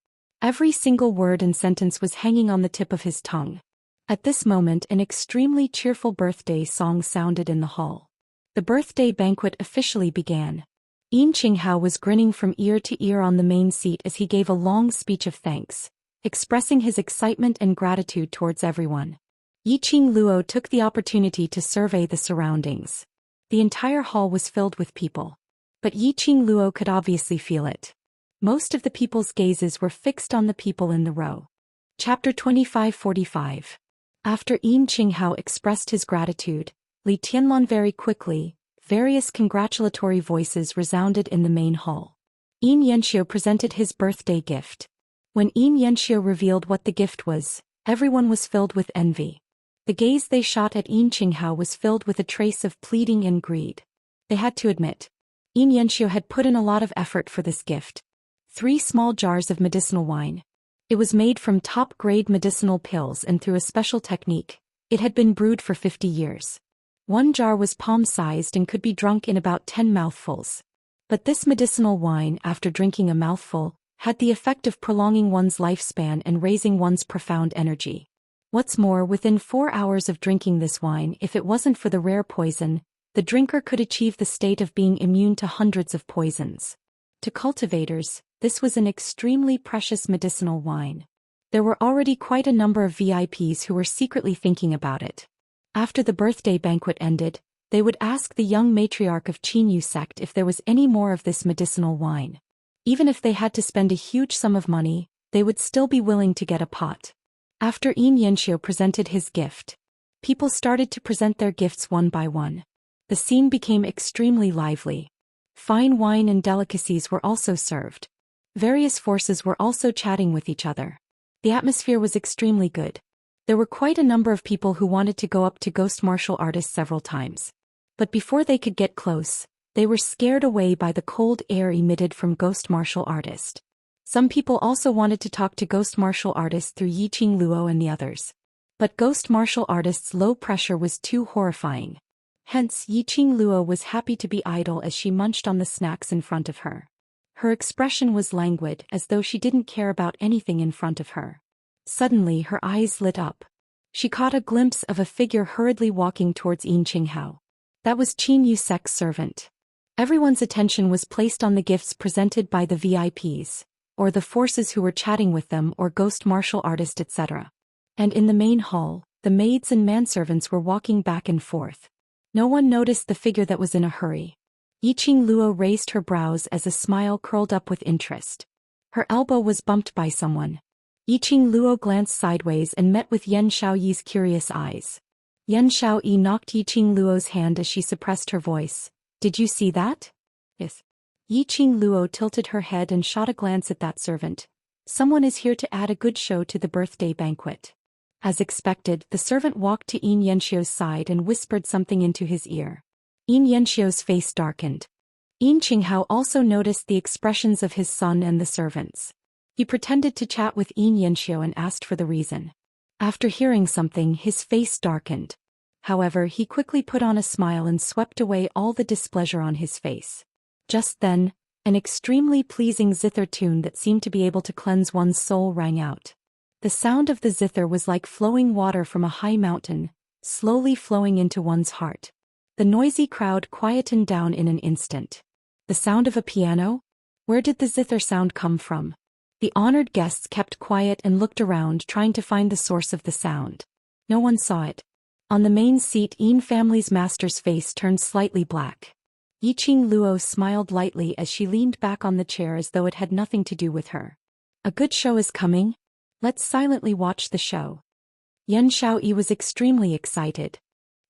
Every single word and sentence was hanging on the tip of his tongue. At this moment an extremely cheerful birthday song sounded in the hall. The birthday banquet officially began. Yin Qinghao was grinning from ear to ear on the main seat as he gave a long speech of thanks, expressing his excitement and gratitude towards everyone. Yi Qingluo took the opportunity to survey the surroundings. The entire hall was filled with people. But Yi Qingluo could obviously feel it. Most of the people's gazes were fixed on the people in the row. Chapter 2545. After Yin Qinghao expressed his gratitude, Li Tianlong very quickly, various congratulatory voices resounded in the main hall. Yin Yanxiu presented his birthday gift. When Yin Yanxiu revealed what the gift was, everyone was filled with envy. The gaze they shot at Yin Qinghao was filled with a trace of pleading and greed. They had to admit, Yin Yanxiu had put in a lot of effort for this gift. 3 small jars of medicinal wine. It was made from top-grade medicinal pills and through a special technique. It had been brewed for 50 years. 1 jar was palm-sized and could be drunk in about 10 mouthfuls. But this medicinal wine, after drinking a mouthful, had the effect of prolonging one's lifespan and raising one's profound energy. What's more, within 4 hours of drinking this wine, if it wasn't for the rare poison, the drinker could achieve the state of being immune to hundreds of poisons. To cultivators, this was an extremely precious medicinal wine. There were already quite a number of VIPs who were secretly thinking about it. After the birthday banquet ended, they would ask the young matriarch of Qinyu sect if there was any more of this medicinal wine. Even if they had to spend a huge sum of money, they would still be willing to get a pot. After Yin Yanxiu presented his gift, people started to present their gifts one by one. The scene became extremely lively. Fine wine and delicacies were also served. Various forces were also chatting with each other. The atmosphere was extremely good. There were quite a number of people who wanted to go up to Ghost Martial Artist several times. But before they could get close, they were scared away by the cold air emitted from Ghost Martial Artist. Some people also wanted to talk to Ghost Martial Artist through Yi Qingluo and the others. But Ghost Martial Artist's low pressure was too horrifying. Hence, Yi Qingluo was happy to be idle as she munched on the snacks in front of her. Her expression was languid, as though she didn't care about anything in front of her. Suddenly her eyes lit up. She caught a glimpse of a figure hurriedly walking towards Yin Qinghao. That was Qin Yusek's servant. Everyone's attention was placed on the gifts presented by the VIPs, or the forces who were chatting with them, or ghost martial artist, etc. And in the main hall, the maids and manservants were walking back and forth. No one noticed the figure that was in a hurry. Yiqing Luo raised her brows as a smile curled up with interest. Her elbow was bumped by someone. Yiqing Luo glanced sideways and met with Yan Xiaoyi's curious eyes. Yan Xiaoyi knocked Yiqing Luo's hand as she suppressed her voice. Did you see that? Yes. Yiqing Luo tilted her head and shot a glance at that servant. Someone is here to add a good show to the birthday banquet. As expected, the servant walked to Yin Yanxiu's side and whispered something into his ear. Yin Yanxiu's face darkened. Yin Qinghao also noticed the expressions of his son and the servants. He pretended to chat with Yin Yanxiu and asked for the reason. After hearing something, his face darkened. However, he quickly put on a smile and swept away all the displeasure on his face. Just then, an extremely pleasing zither tune that seemed to be able to cleanse one's soul rang out. The sound of the zither was like flowing water from a high mountain, slowly flowing into one's heart. The noisy crowd quietened down in an instant. The sound of a piano? Where did the zither sound come from? The honored guests kept quiet and looked around, trying to find the source of the sound. No one saw it. On the main seat, Yin family's master's face turned slightly black. Yiqing Luo smiled lightly as she leaned back on the chair as though it had nothing to do with her. A good show is coming. Let's silently watch the show. Yan Xiaoyi was extremely excited.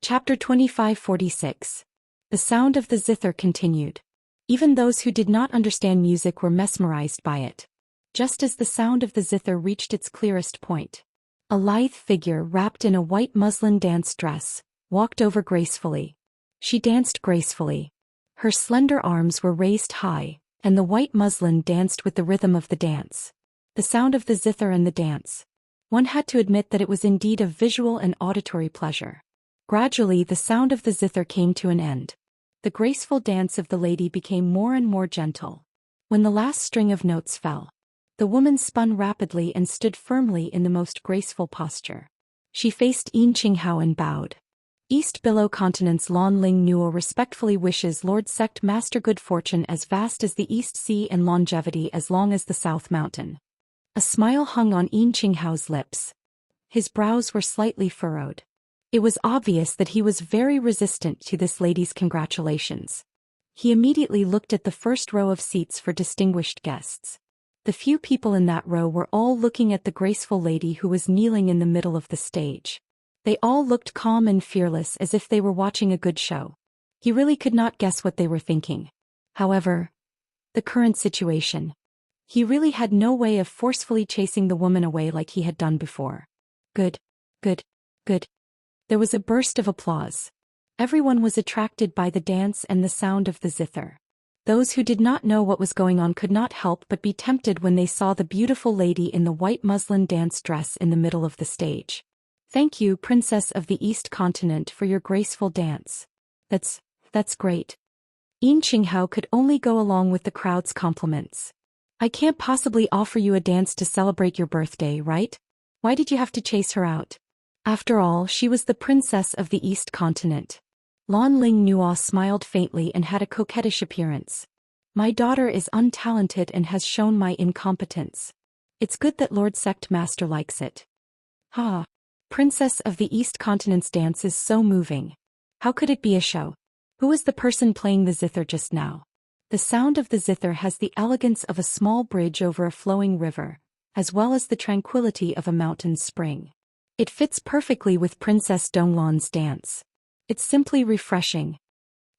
Chapter 2546. The sound of the zither continued. Even those who did not understand music were mesmerized by it. Just as the sound of the zither reached its clearest point, a lithe figure wrapped in a white muslin dance dress walked over gracefully. She danced gracefully. Her slender arms were raised high, and the white muslin danced with the rhythm of the dance. The sound of the zither and the dance. One had to admit that it was indeed a visual and auditory pleasure. Gradually, the sound of the zither came to an end. The graceful dance of the lady became more and more gentle. When the last string of notes fell, the woman spun rapidly and stood firmly in the most graceful posture. She faced Yin Qinghao and bowed. East Below Continent's Lan Ling Nuo respectfully wishes Lord Sect Master good fortune as vast as the East Sea and longevity as long as the South Mountain. A smile hung on Yin Qinghao's lips. His brows were slightly furrowed. It was obvious that he was very resistant to this lady's congratulations. He immediately looked at the first row of seats for distinguished guests. The few people in that row were all looking at the graceful lady who was kneeling in the middle of the stage. They all looked calm and fearless as if they were watching a good show. He really could not guess what they were thinking. However, the current situation. He really had no way of forcefully chasing the woman away like he had done before. Good, good, good. There was a burst of applause. Everyone was attracted by the dance and the sound of the zither. Those who did not know what was going on could not help but be tempted when they saw the beautiful lady in the white muslin dance dress in the middle of the stage. Thank you, Princess of the East Continent, for your graceful dance. That's great. Yin Qinghao could only go along with the crowd's compliments. I can't possibly offer you a dance to celebrate your birthday, right? Why did you have to chase her out? After all, she was the princess of the East Continent. Lan Ling Nuo smiled faintly and had a coquettish appearance. My daughter is untalented and has shown my incompetence. It's good that Lord Sect Master likes it. Ha! Princess of the East Continent's dance is so moving. How could it be a show? Who was the person playing the zither just now? The sound of the zither has the elegance of a small bridge over a flowing river, as well as the tranquility of a mountain spring. It fits perfectly with Princess Donglan's dance. It's simply refreshing.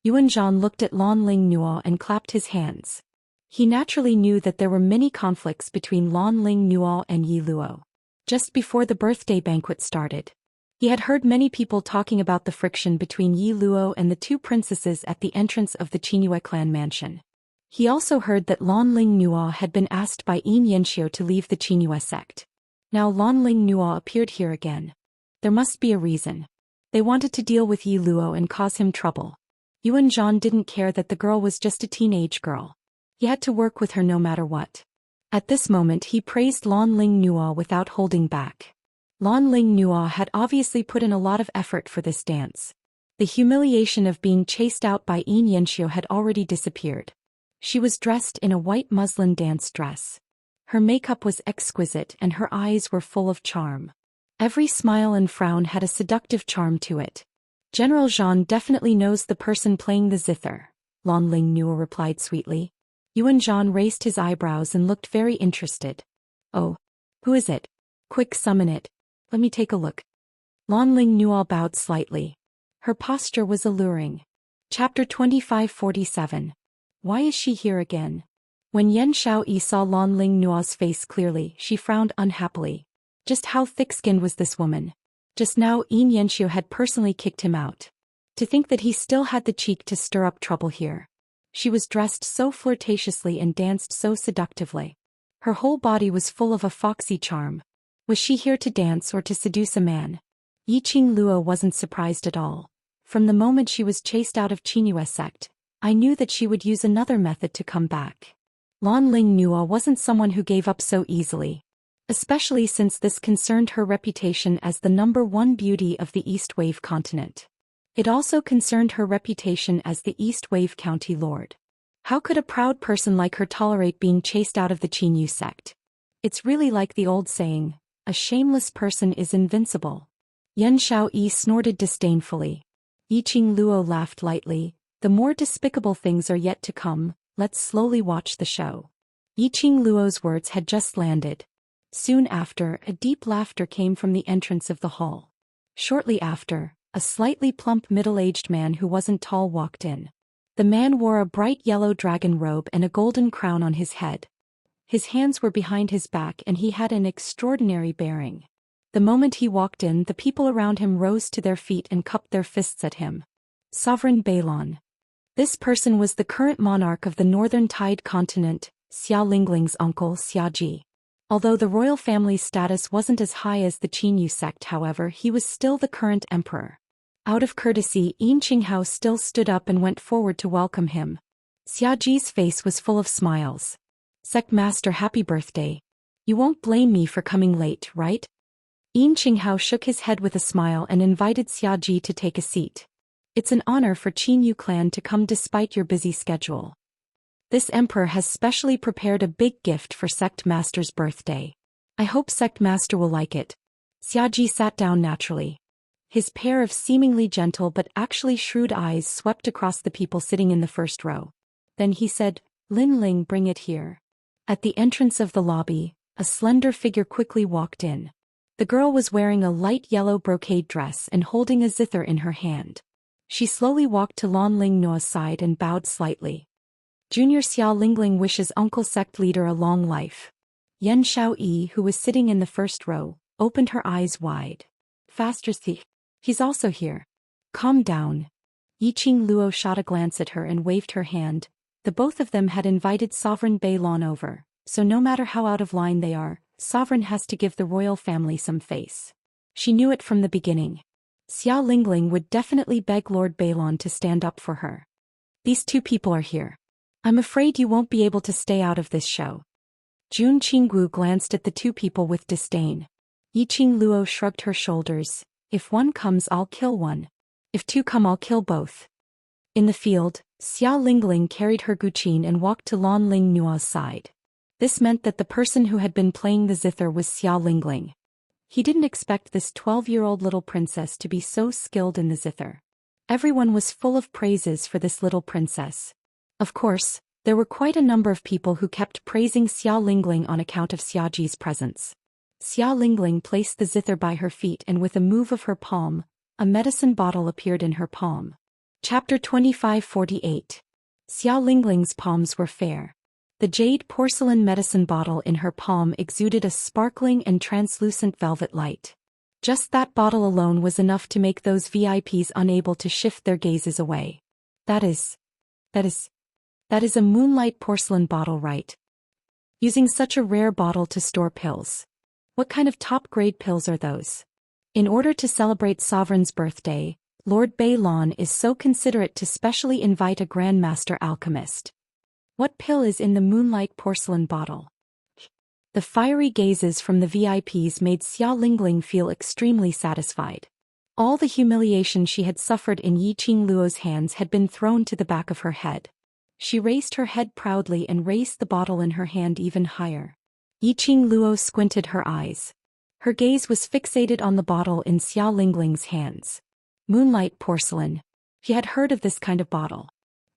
Yuan Zhan looked at Lan Ling Nuo and clapped his hands. He naturally knew that there were many conflicts between Lan Ling Nuo and Yi Luo. Just before the birthday banquet started, he had heard many people talking about the friction between Yi Luo and the two princesses at the entrance of the Qingyue clan mansion. He also heard that Lan Ling Nuo had been asked by Yin Yanxiu to leave the Qingyue sect. Now Lan Ling Nuo appeared here again. There must be a reason. They wanted to deal with Yi Luo and cause him trouble. Yuan Zhan didn't care that the girl was just a teenage girl. He had to work with her no matter what. At this moment he praised Lan Ling Nuo without holding back. Lan Ling Nuo had obviously put in a lot of effort for this dance. The humiliation of being chased out by Xianxia had already disappeared. She was dressed in a white muslin dance dress. Her makeup was exquisite and her eyes were full of charm. Every smile and frown had a seductive charm to it. General Zhang definitely knows the person playing the zither, Lan Ling Nuo replied sweetly. Yuan Zhan raised his eyebrows and looked very interested. Oh, who is it? Quick, summon it. Let me take a look. Lan Ling Nuo bowed slightly. Her posture was alluring. Chapter 2547. Why is she here again? When Yan Xiaoyi saw Lan Ling Nuo's face clearly, she frowned unhappily. Just how thick-skinned was this woman? Just now Xianxia had personally kicked him out. To think that he still had the cheek to stir up trouble here. She was dressed so flirtatiously and danced so seductively. Her whole body was full of a foxy charm. Was she here to dance or to seduce a man? Yiqing Luo wasn't surprised at all. From the moment she was chased out of Qinyue sect, I knew that she would use another method to come back. Lan Ling Nuo wasn't someone who gave up so easily. Especially since this concerned her reputation as the #1 beauty of the East Wave continent. It also concerned her reputation as the East Wave County Lord. How could a proud person like her tolerate being chased out of the Qinyu sect? It's really like the old saying, a shameless person is invincible. Yan Xiaoyi snorted disdainfully. Yiqing Luo laughed lightly. The more despicable things are yet to come, let's slowly watch the show. Yiqing Luo's words had just landed. Soon after, a deep laughter came from the entrance of the hall. Shortly after, a slightly plump middle-aged man who wasn't tall walked in. The man wore a bright yellow dragon robe and a golden crown on his head. His hands were behind his back and he had an extraordinary bearing. The moment he walked in, the people around him rose to their feet and cupped their fists at him. Sovereign Beilong. This person was the current monarch of the Northern Tide continent, Xia Lingling's uncle Xiaji. Although the royal family's status wasn't as high as the Qinyu sect, however, he was still the current emperor. Out of courtesy, Yin Qinghao still stood up and went forward to welcome him. Xiaji's face was full of smiles. Sect Master, happy birthday. You won't blame me for coming late, right? Yin Qinghao shook his head with a smile and invited Xiaji to take a seat. It's an honor for Qinyu clan to come despite your busy schedule. This emperor has specially prepared a big gift for Sect Master's birthday. I hope Sect Master will like it. Xiaji sat down naturally. His pair of seemingly gentle but actually shrewd eyes swept across the people sitting in the first row. Then he said, Lin Ling, bring it here. At the entrance of the lobby, a slender figure quickly walked in. The girl was wearing a light yellow brocade dress and holding a zither in her hand. She slowly walked to Lan Ling Nuo's side and bowed slightly. Junior Xia Lingling wishes Uncle Sect Leader a long life. Yan Xiaoyi, who was sitting in the first row, opened her eyes wide. Faster, thief. He's also here. Calm down. Yiqing Luo shot a glance at her and waved her hand. The both of them had invited Sovereign Beilong over, so no matter how out of line they are, Sovereign has to give the royal family some face. She knew it from the beginning. Xia Lingling would definitely beg Lord Beilong to stand up for her. These two people are here. I'm afraid you won't be able to stay out of this show. Jun Qinggu glanced at the two people with disdain. Yiqing Luo shrugged her shoulders. If one comes, I'll kill one. If two come, I'll kill both. In the field, Xia Lingling carried her guqin and walked to Lan Ling Nuo's side. This meant that the person who had been playing the zither was Xia Lingling. He didn't expect this 12-year-old little princess to be so skilled in the zither. Everyone was full of praises for this little princess. Of course, there were quite a number of people who kept praising Xia Lingling on account of Xiaji's presence. Xia Lingling placed the zither by her feet and with a move of her palm, a medicine bottle appeared in her palm. Chapter 2548. Xia Lingling's palms were fair. The jade porcelain medicine bottle in her palm exuded a sparkling and translucent velvet light. Just that bottle alone was enough to make those VIPs unable to shift their gazes away. That is a moonlight porcelain bottle, right? Using such a rare bottle to store pills. What kind of top-grade pills are those? In order to celebrate Sovereign's birthday, Lord Beilong is so considerate to specially invite a Grandmaster Alchemist. What pill is in the moonlight porcelain bottle? The fiery gazes from the VIPs made Xia Lingling feel extremely satisfied. All the humiliation she had suffered in Yi Qingluo's hands had been thrown to the back of her head. She raised her head proudly and raised the bottle in her hand even higher. Yi Qingluo squinted her eyes. Her gaze was fixated on the bottle in Xia Lingling's hands. Moonlight porcelain. She had heard of this kind of bottle.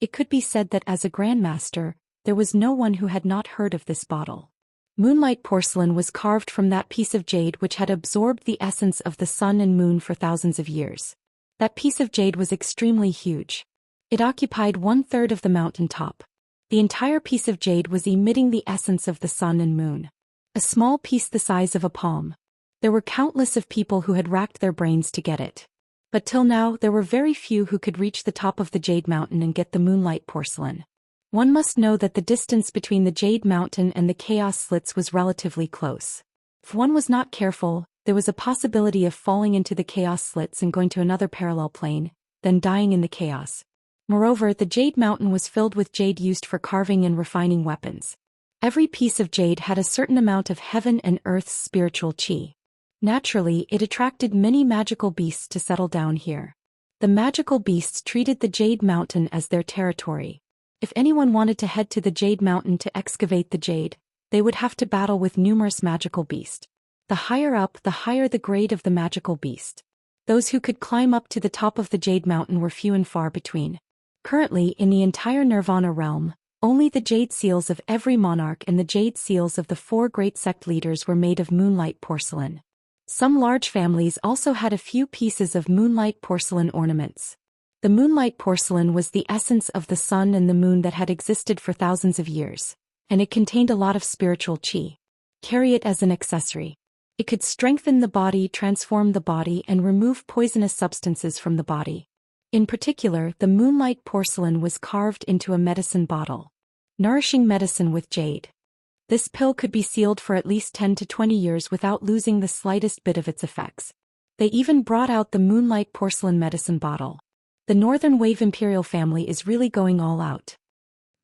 It could be said that as a grandmaster, there was no one who had not heard of this bottle. Moonlight porcelain was carved from that piece of jade which had absorbed the essence of the sun and moon for thousands of years. That piece of jade was extremely huge. It occupied 1/3 of the mountain top. The entire piece of jade was emitting the essence of the sun and moon. A small piece the size of a palm. There were countless of people who had racked their brains to get it. But till now there were very few who could reach the top of the Jade Mountain and get the moonlight porcelain. One must know that the distance between the Jade Mountain and the Chaos Slits was relatively close. If one was not careful, there was a possibility of falling into the Chaos Slits and going to another parallel plane, then dying in the chaos. Moreover, the Jade Mountain was filled with jade used for carving and refining weapons. Every piece of jade had a certain amount of heaven and earth's spiritual qi. Naturally, it attracted many magical beasts to settle down here. The magical beasts treated the Jade Mountain as their territory. If anyone wanted to head to the Jade Mountain to excavate the jade, they would have to battle with numerous magical beasts. The higher up, the higher the grade of the magical beast. Those who could climb up to the top of the Jade Mountain were few and far between. Currently, in the entire Nirvana realm, only the jade seals of every monarch and the jade seals of the 4 great sect leaders were made of moonlight porcelain. Some large families also had a few pieces of moonlight porcelain ornaments. The moonlight porcelain was the essence of the sun and the moon that had existed for thousands of years, and it contained a lot of spiritual qi. Carry it as an accessory. It could strengthen the body, transform the body, and remove poisonous substances from the body. In particular, the moonlight porcelain was carved into a medicine bottle. Nourishing medicine with jade. This pill could be sealed for at least 10 to 20 years without losing the slightest bit of its effects. They even brought out the moonlight porcelain medicine bottle. The Northern Wave Imperial family is really going all out.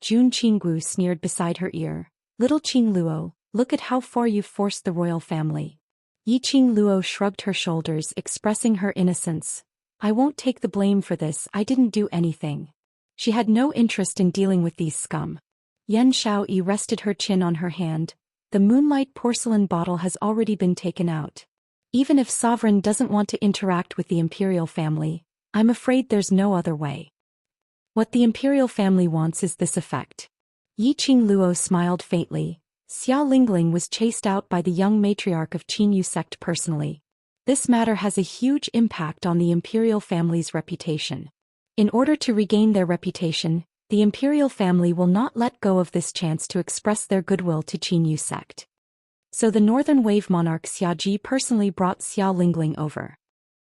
Jun Qinggu sneered beside her ear. Little Qingluo, look at how far you've forced the royal family. Yi Qingluo shrugged her shoulders, expressing her innocence. I won't take the blame for this, I didn't do anything. She had no interest in dealing with these scum. Yan Shaoyi rested her chin on her hand. The moonlight porcelain bottle has already been taken out. Even if Sovereign doesn't want to interact with the imperial family, I'm afraid there's no other way. What the imperial family wants is this effect. Yi Qingluo smiled faintly. Xia Lingling was chased out by the young matriarch of Qinyu sect personally. This matter has a huge impact on the imperial family's reputation. In order to regain their reputation, the imperial family will not let go of this chance to express their goodwill to Qinyu sect. So the Northern Wave monarch Xia Ji personally brought Xia Lingling over.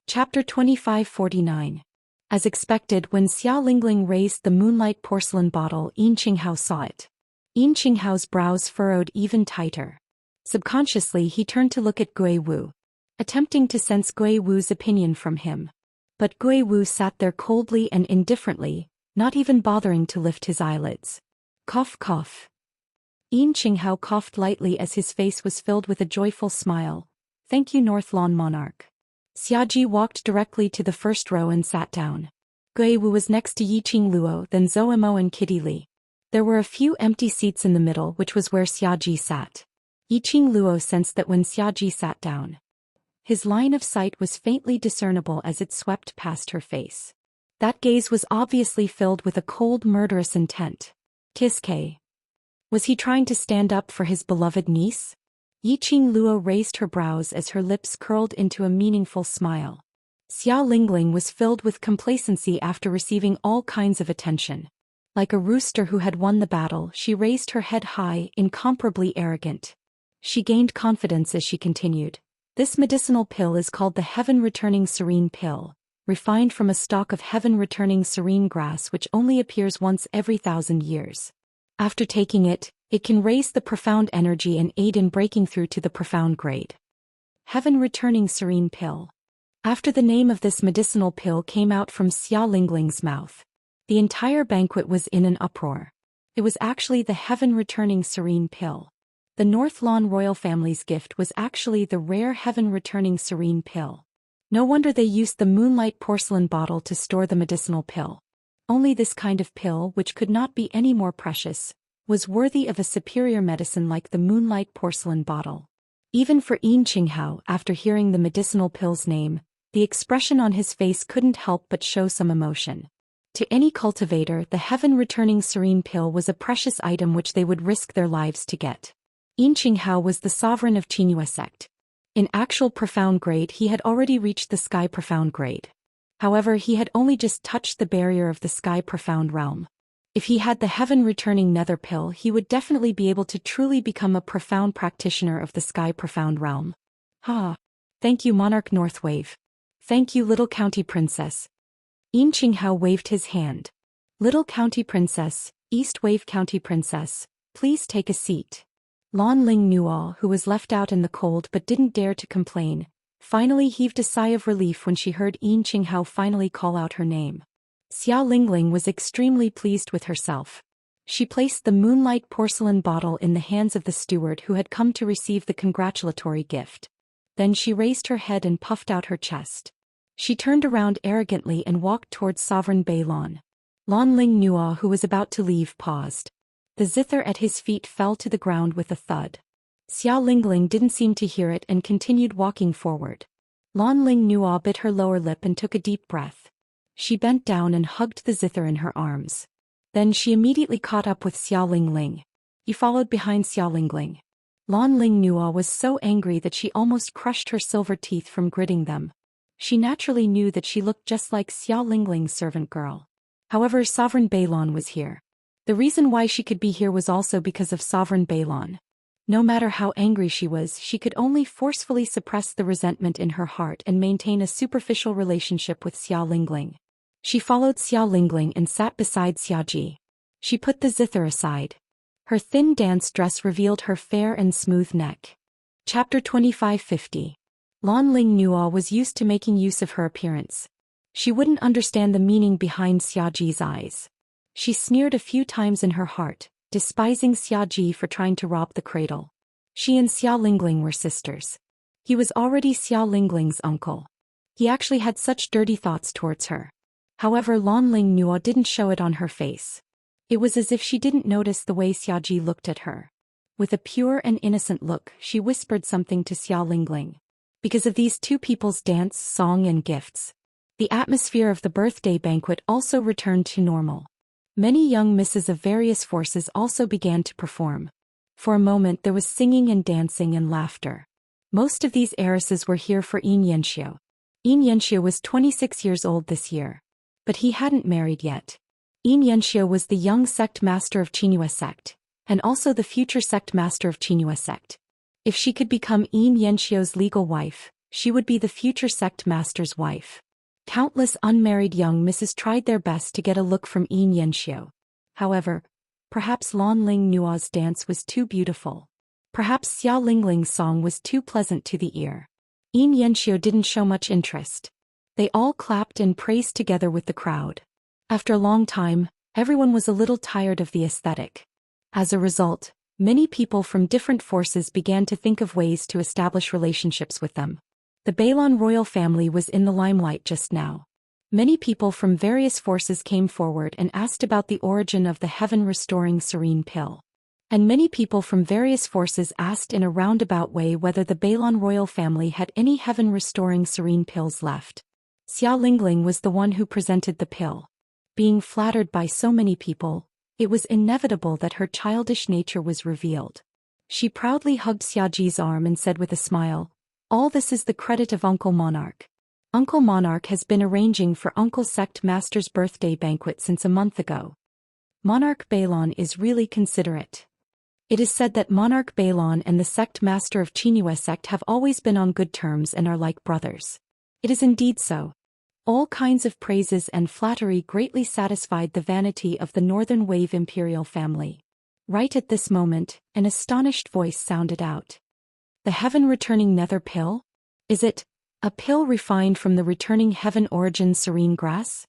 Chapter 2549. As expected, when Xia Lingling raised the moonlight porcelain bottle, Yin Qinghao saw it. Yin Qinghao's brows furrowed even tighter. Subconsciously he turned to look at Gui Wu, attempting to sense Gui Wu's opinion from him. But Gui Wu sat there coldly and indifferently, not even bothering to lift his eyelids. Cough cough. Yin Qinghao coughed lightly as his face was filled with a joyful smile. Thank you, North Lawn Monarch. Xiaji walked directly to the first row and sat down. Gui Wu was next to Yi Qingluo, then Zhou Mo and Kitty Li. There were a few empty seats in the middle, which was where Xiaji sat. Yi Qingluo sensed that when Xiaji sat down, his line of sight was faintly discernible as it swept past her face. That gaze was obviously filled with a cold, murderous intent. Kiske. Was he trying to stand up for his beloved niece? Yi Qingluo raised her brows as her lips curled into a meaningful smile. Xia Lingling was filled with complacency after receiving all kinds of attention. Like a rooster who had won the battle, she raised her head high, incomparably arrogant. She gained confidence as she continued. This medicinal pill is called the Heaven-Returning Serene Pill, refined from a stalk of heaven-returning serene grass which only appears once every 1,000 years. After taking it, it can raise the profound energy and aid in breaking through to the profound grade. Heaven-Returning Serene Pill. After the name of this medicinal pill came out from Xia Lingling's mouth, the entire banquet was in an uproar. It was actually the Heaven-Returning Serene Pill. The North Lawn royal family's gift was actually the rare Heaven-Returning Serene Pill. No wonder they used the moonlight porcelain bottle to store the medicinal pill. Only this kind of pill, which could not be any more precious, was worthy of a superior medicine like the moonlight porcelain bottle. Even for Xianxia, after hearing the medicinal pill's name, the expression on his face couldn't help but show some emotion. To any cultivator, the heaven-returning serene pill was a precious item which they would risk their lives to get. Xianxia was the sovereign of Xianxia sect. In actual profound grade he had already reached the sky profound grade. However, he had only just touched the barrier of the sky profound realm. If he had the heaven-returning nether pill, he would definitely be able to truly become a profound practitioner of the sky profound realm. Thank you, Monarch Northwave. Thank you, Little County Princess. Xianxia waved his hand. Little County Princess, East Wave County Princess, please take a seat. Lan Ling Nual, who was left out in the cold but didn't dare to complain, finally heaved a sigh of relief when she heard Xianxia finally call out her name. Xia Lingling was extremely pleased with herself. She placed the moonlight porcelain bottle in the hands of the steward who had come to receive the congratulatory gift. Then she raised her head and puffed out her chest. She turned around arrogantly and walked towards Sovereign Balon. Lan Ling Nual, who was about to leave, paused. The zither at his feet fell to the ground with a thud. Xia Lingling didn't seem to hear it and continued walking forward. Lan Ling Nual bit her lower lip and took a deep breath. She bent down and hugged the zither in her arms. Then she immediately caught up with Xia Lingling. He followed behind Xia Lingling. Lan Ling Nual was so angry that she almost crushed her silver teeth from gritting them. She naturally knew that she looked just like Xia Lingling's servant girl. However, Sovereign Balon was here. The reason why she could be here was also because of Sovereign Balon. No matter how angry she was, she could only forcefully suppress the resentment in her heart and maintain a superficial relationship with Xia Lingling. She followed Xia Lingling and sat beside Xia Ji. She put the zither aside. Her thin dance dress revealed her fair and smooth neck. Chapter 2550. Lan Ling Nual was used to making use of her appearance. She wouldn't understand the meaning behind Xia Ji's eyes. She sneered a few times in her heart, despising Xia Ji for trying to rob the cradle. She and Xia Lingling were sisters. He was already Xia Lingling's uncle. He actually had such dirty thoughts towards her. However, Lan Ling Nual didn't show it on her face. It was as if she didn't notice the way Xia Ji looked at her. With a pure and innocent look, she whispered something to Xia Lingling. Because of these two people's dance, song and gifts, the atmosphere of the birthday banquet also returned to normal. Many young misses of various forces also began to perform. For a moment there was singing and dancing and laughter. Most of these heiresses were here for Xianxia. Xianxia was 26 years old this year. But he hadn't married yet. Xianxia was the young sect master of Xianxia sect, and also the future sect master of Xianxia sect. If she could become Xianxia's legal wife, she would be the future sect master's wife. Countless unmarried young misses tried their best to get a look from Xianxia. However, perhaps Lan Ling Nual's dance was too beautiful. Perhaps Xia Lingling's song was too pleasant to the ear. Xianxia didn't show much interest. They all clapped and praised together with the crowd. After a long time, everyone was a little tired of the aesthetic. As a result, many people from different forces began to think of ways to establish relationships with them. The Balon royal family was in the limelight just now. Many people from various forces came forward and asked about the origin of the heaven-restoring serene pill. And many people from various forces asked in a roundabout way whether the Balon royal family had any heaven-restoring serene pills left. Xia Lingling was the one who presented the pill. Being flattered by so many people, it was inevitable that her childish nature was revealed. She proudly hugged Xia Ji's arm and said with a smile, "All this is the credit of Uncle Monarch. Uncle Monarch has been arranging for Uncle Sect Master's birthday banquet since a month ago. Monarch Balon is really considerate. It is said that Monarch Balon and the Sect Master of Xianxia sect have always been on good terms and are like brothers." It is indeed so. All kinds of praises and flattery greatly satisfied the vanity of the Northern Wave Imperial family. Right at this moment, an astonished voice sounded out. "The heaven-returning nether pill? Is it a pill refined from the returning heaven origin serene grass?"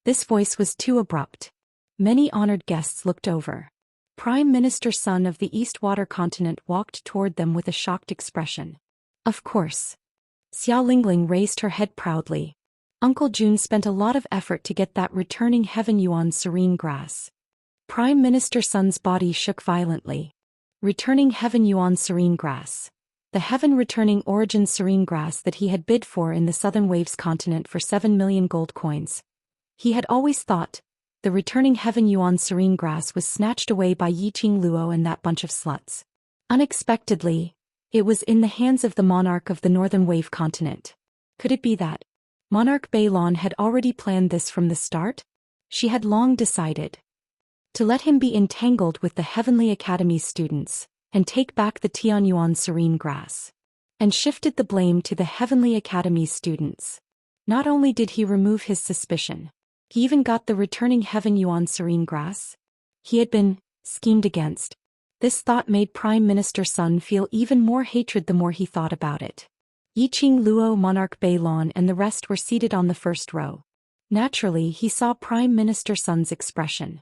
This voice was too abrupt. Many honored guests looked over. Prime Minister Sun of the East Water Continent walked toward them with a shocked expression. Of course. Xia Lingling raised her head proudly. Uncle Jun spent a lot of effort to get that returning Heaven Yuan serene grass. Prime Minister Sun's body shook violently. Returning Heaven Yuan serene grass. The heaven returning origin serene grass that he had bid for in the Southern Waves continent for 7 million gold coins. He had always thought the returning Heaven Yuan serene grass was snatched away by Yiqing Luo and that bunch of sluts. Unexpectedly, it was in the hands of the monarch of the Northern Wave continent. Could it be that Monarch Beilon had already planned this from the start? She had long decided to let him be entangled with the Heavenly Academy's students and take back the Tianyuan serene grass, and shifted the blame to the Heavenly Academy's students. Not only did he remove his suspicion, he even got the returning Heaven Yuan serene grass. He had been schemed against. This thought made Prime Minister Sun feel even more hatred the more he thought about it. Yiqing Luo, Monarch Beilon and the rest were seated on the first row. Naturally, he saw Prime Minister Sun's expression.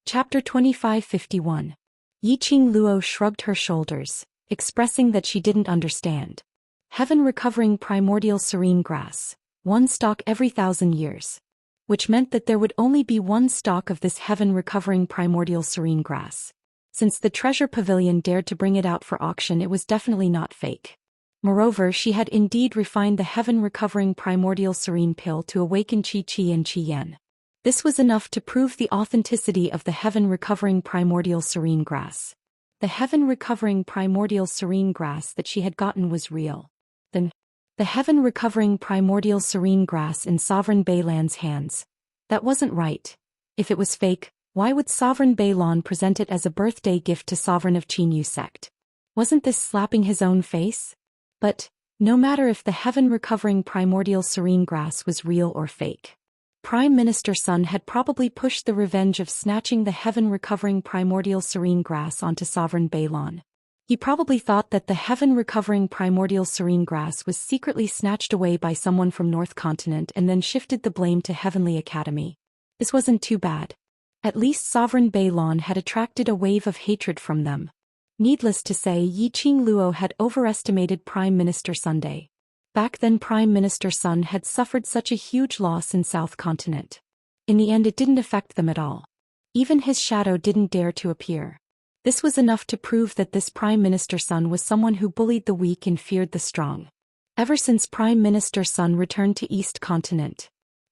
Chapter 2551. Yiqing Luo shrugged her shoulders, expressing that she didn't understand. Heaven recovering primordial serene grass, one stalk every 1,000 years. Which meant that there would only be one stalk of this heaven recovering primordial serene grass. Since the treasure pavilion dared to bring it out for auction, it was definitely not fake. Moreover, she had indeed refined the heaven recovering primordial serene pill to awaken Qi and Qi Yan. This was enough to prove the authenticity of the heaven recovering primordial serene grass. The heaven recovering primordial serene grass that she had gotten was real. Then, the heaven recovering primordial serene grass in Sovereign Beilan's hands. That wasn't right. If it was fake, why would Sovereign Beilan present it as a birthday gift to Sovereign of Qinyu sect? Wasn't this slapping his own face? But, no matter if the heaven recovering primordial serene grass was real or fake, Prime Minister Sun had probably pushed the revenge of snatching the heaven recovering primordial serene grass onto Sovereign Beilan. He probably thought that the heaven recovering primordial serene grass was secretly snatched away by someone from North Continent and then shifted the blame to Heavenly Academy. This wasn't too bad. At least Sovereign Beilan had attracted a wave of hatred from them. Needless to say, Yiqing Luo had overestimated Prime Minister Sunday. Back then Prime Minister Sun had suffered such a huge loss in South Continent. In the end it didn't affect them at all. Even his shadow didn't dare to appear. This was enough to prove that this Prime Minister Sun was someone who bullied the weak and feared the strong. Ever since Prime Minister Sun returned to East Continent,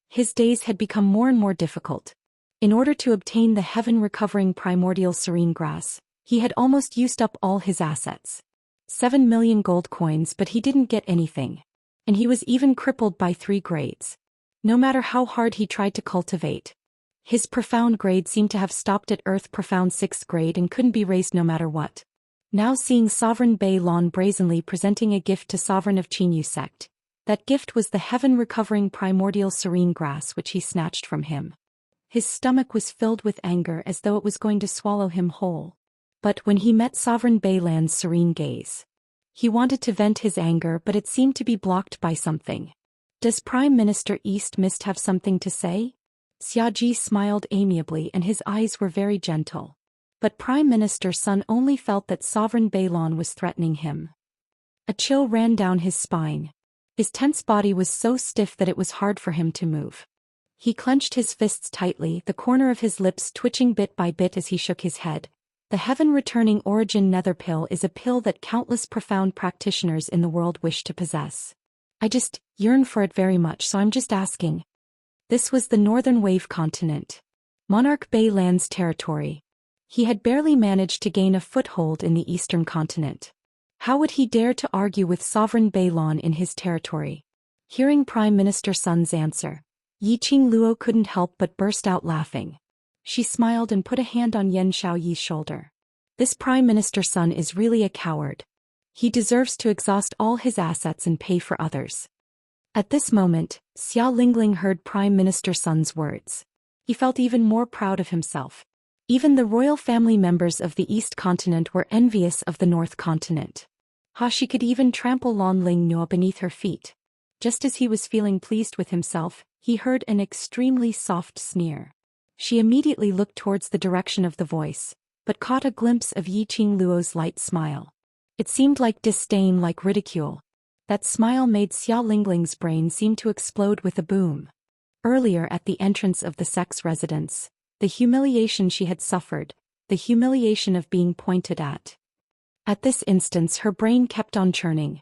his days had become more and more difficult. In order to obtain the heaven recovering primordial serene grass, he had almost used up all his assets. 7 million gold coins, but he didn't get anything. And he was even crippled by 3 grades. No matter how hard he tried to cultivate, his profound grade seemed to have stopped at Earth Profound 6th grade and couldn't be raised no matter what. Now seeing Sovereign Beilan brazenly presenting a gift to Sovereign of Qinyu sect, that gift was the heaven recovering primordial serene grass which he snatched from him. His stomach was filled with anger as though it was going to swallow him whole. But when he met Sovereign Beilan's serene gaze, he wanted to vent his anger, but it seemed to be blocked by something. Does Prime Minister East Mist have something to say? Xiaji smiled amiably and his eyes were very gentle. But Prime Minister Sun only felt that Sovereign Beilan was threatening him. A chill ran down his spine. His tense body was so stiff that it was hard for him to move. He clenched his fists tightly, the corner of his lips twitching bit by bit as he shook his head. The heaven-returning origin nether pill is a pill that countless profound practitioners in the world wish to possess. I just yearn for it very much, so I'm just asking. This was the Northern Wave continent. Monarch Beilan's territory. He had barely managed to gain a foothold in the Eastern continent. How would he dare to argue with Sovereign Beilan in his territory? Hearing Prime Minister Sun's answer, Yiqing Luo couldn't help but burst out laughing. She smiled and put a hand on Yan Shaoyi's shoulder. This Prime Minister Sun is really a coward. He deserves to exhaust all his assets and pay for others. At this moment, Xia Lingling heard Prime Minister Sun's words. He felt even more proud of himself. Even the royal family members of the East Continent were envious of the North Continent. She could even trample Lan Ling Nuo beneath her feet. Just as he was feeling pleased with himself, he heard an extremely soft sneer. She immediately looked towards the direction of the voice, but caught a glimpse of Yiqing Luo's light smile. It seemed like disdain, like ridicule. That smile made Xia Lingling's brain seem to explode with a boom. Earlier at the entrance of the sex residence, the humiliation she had suffered, the humiliation of being pointed at. At this instance her brain kept on churning.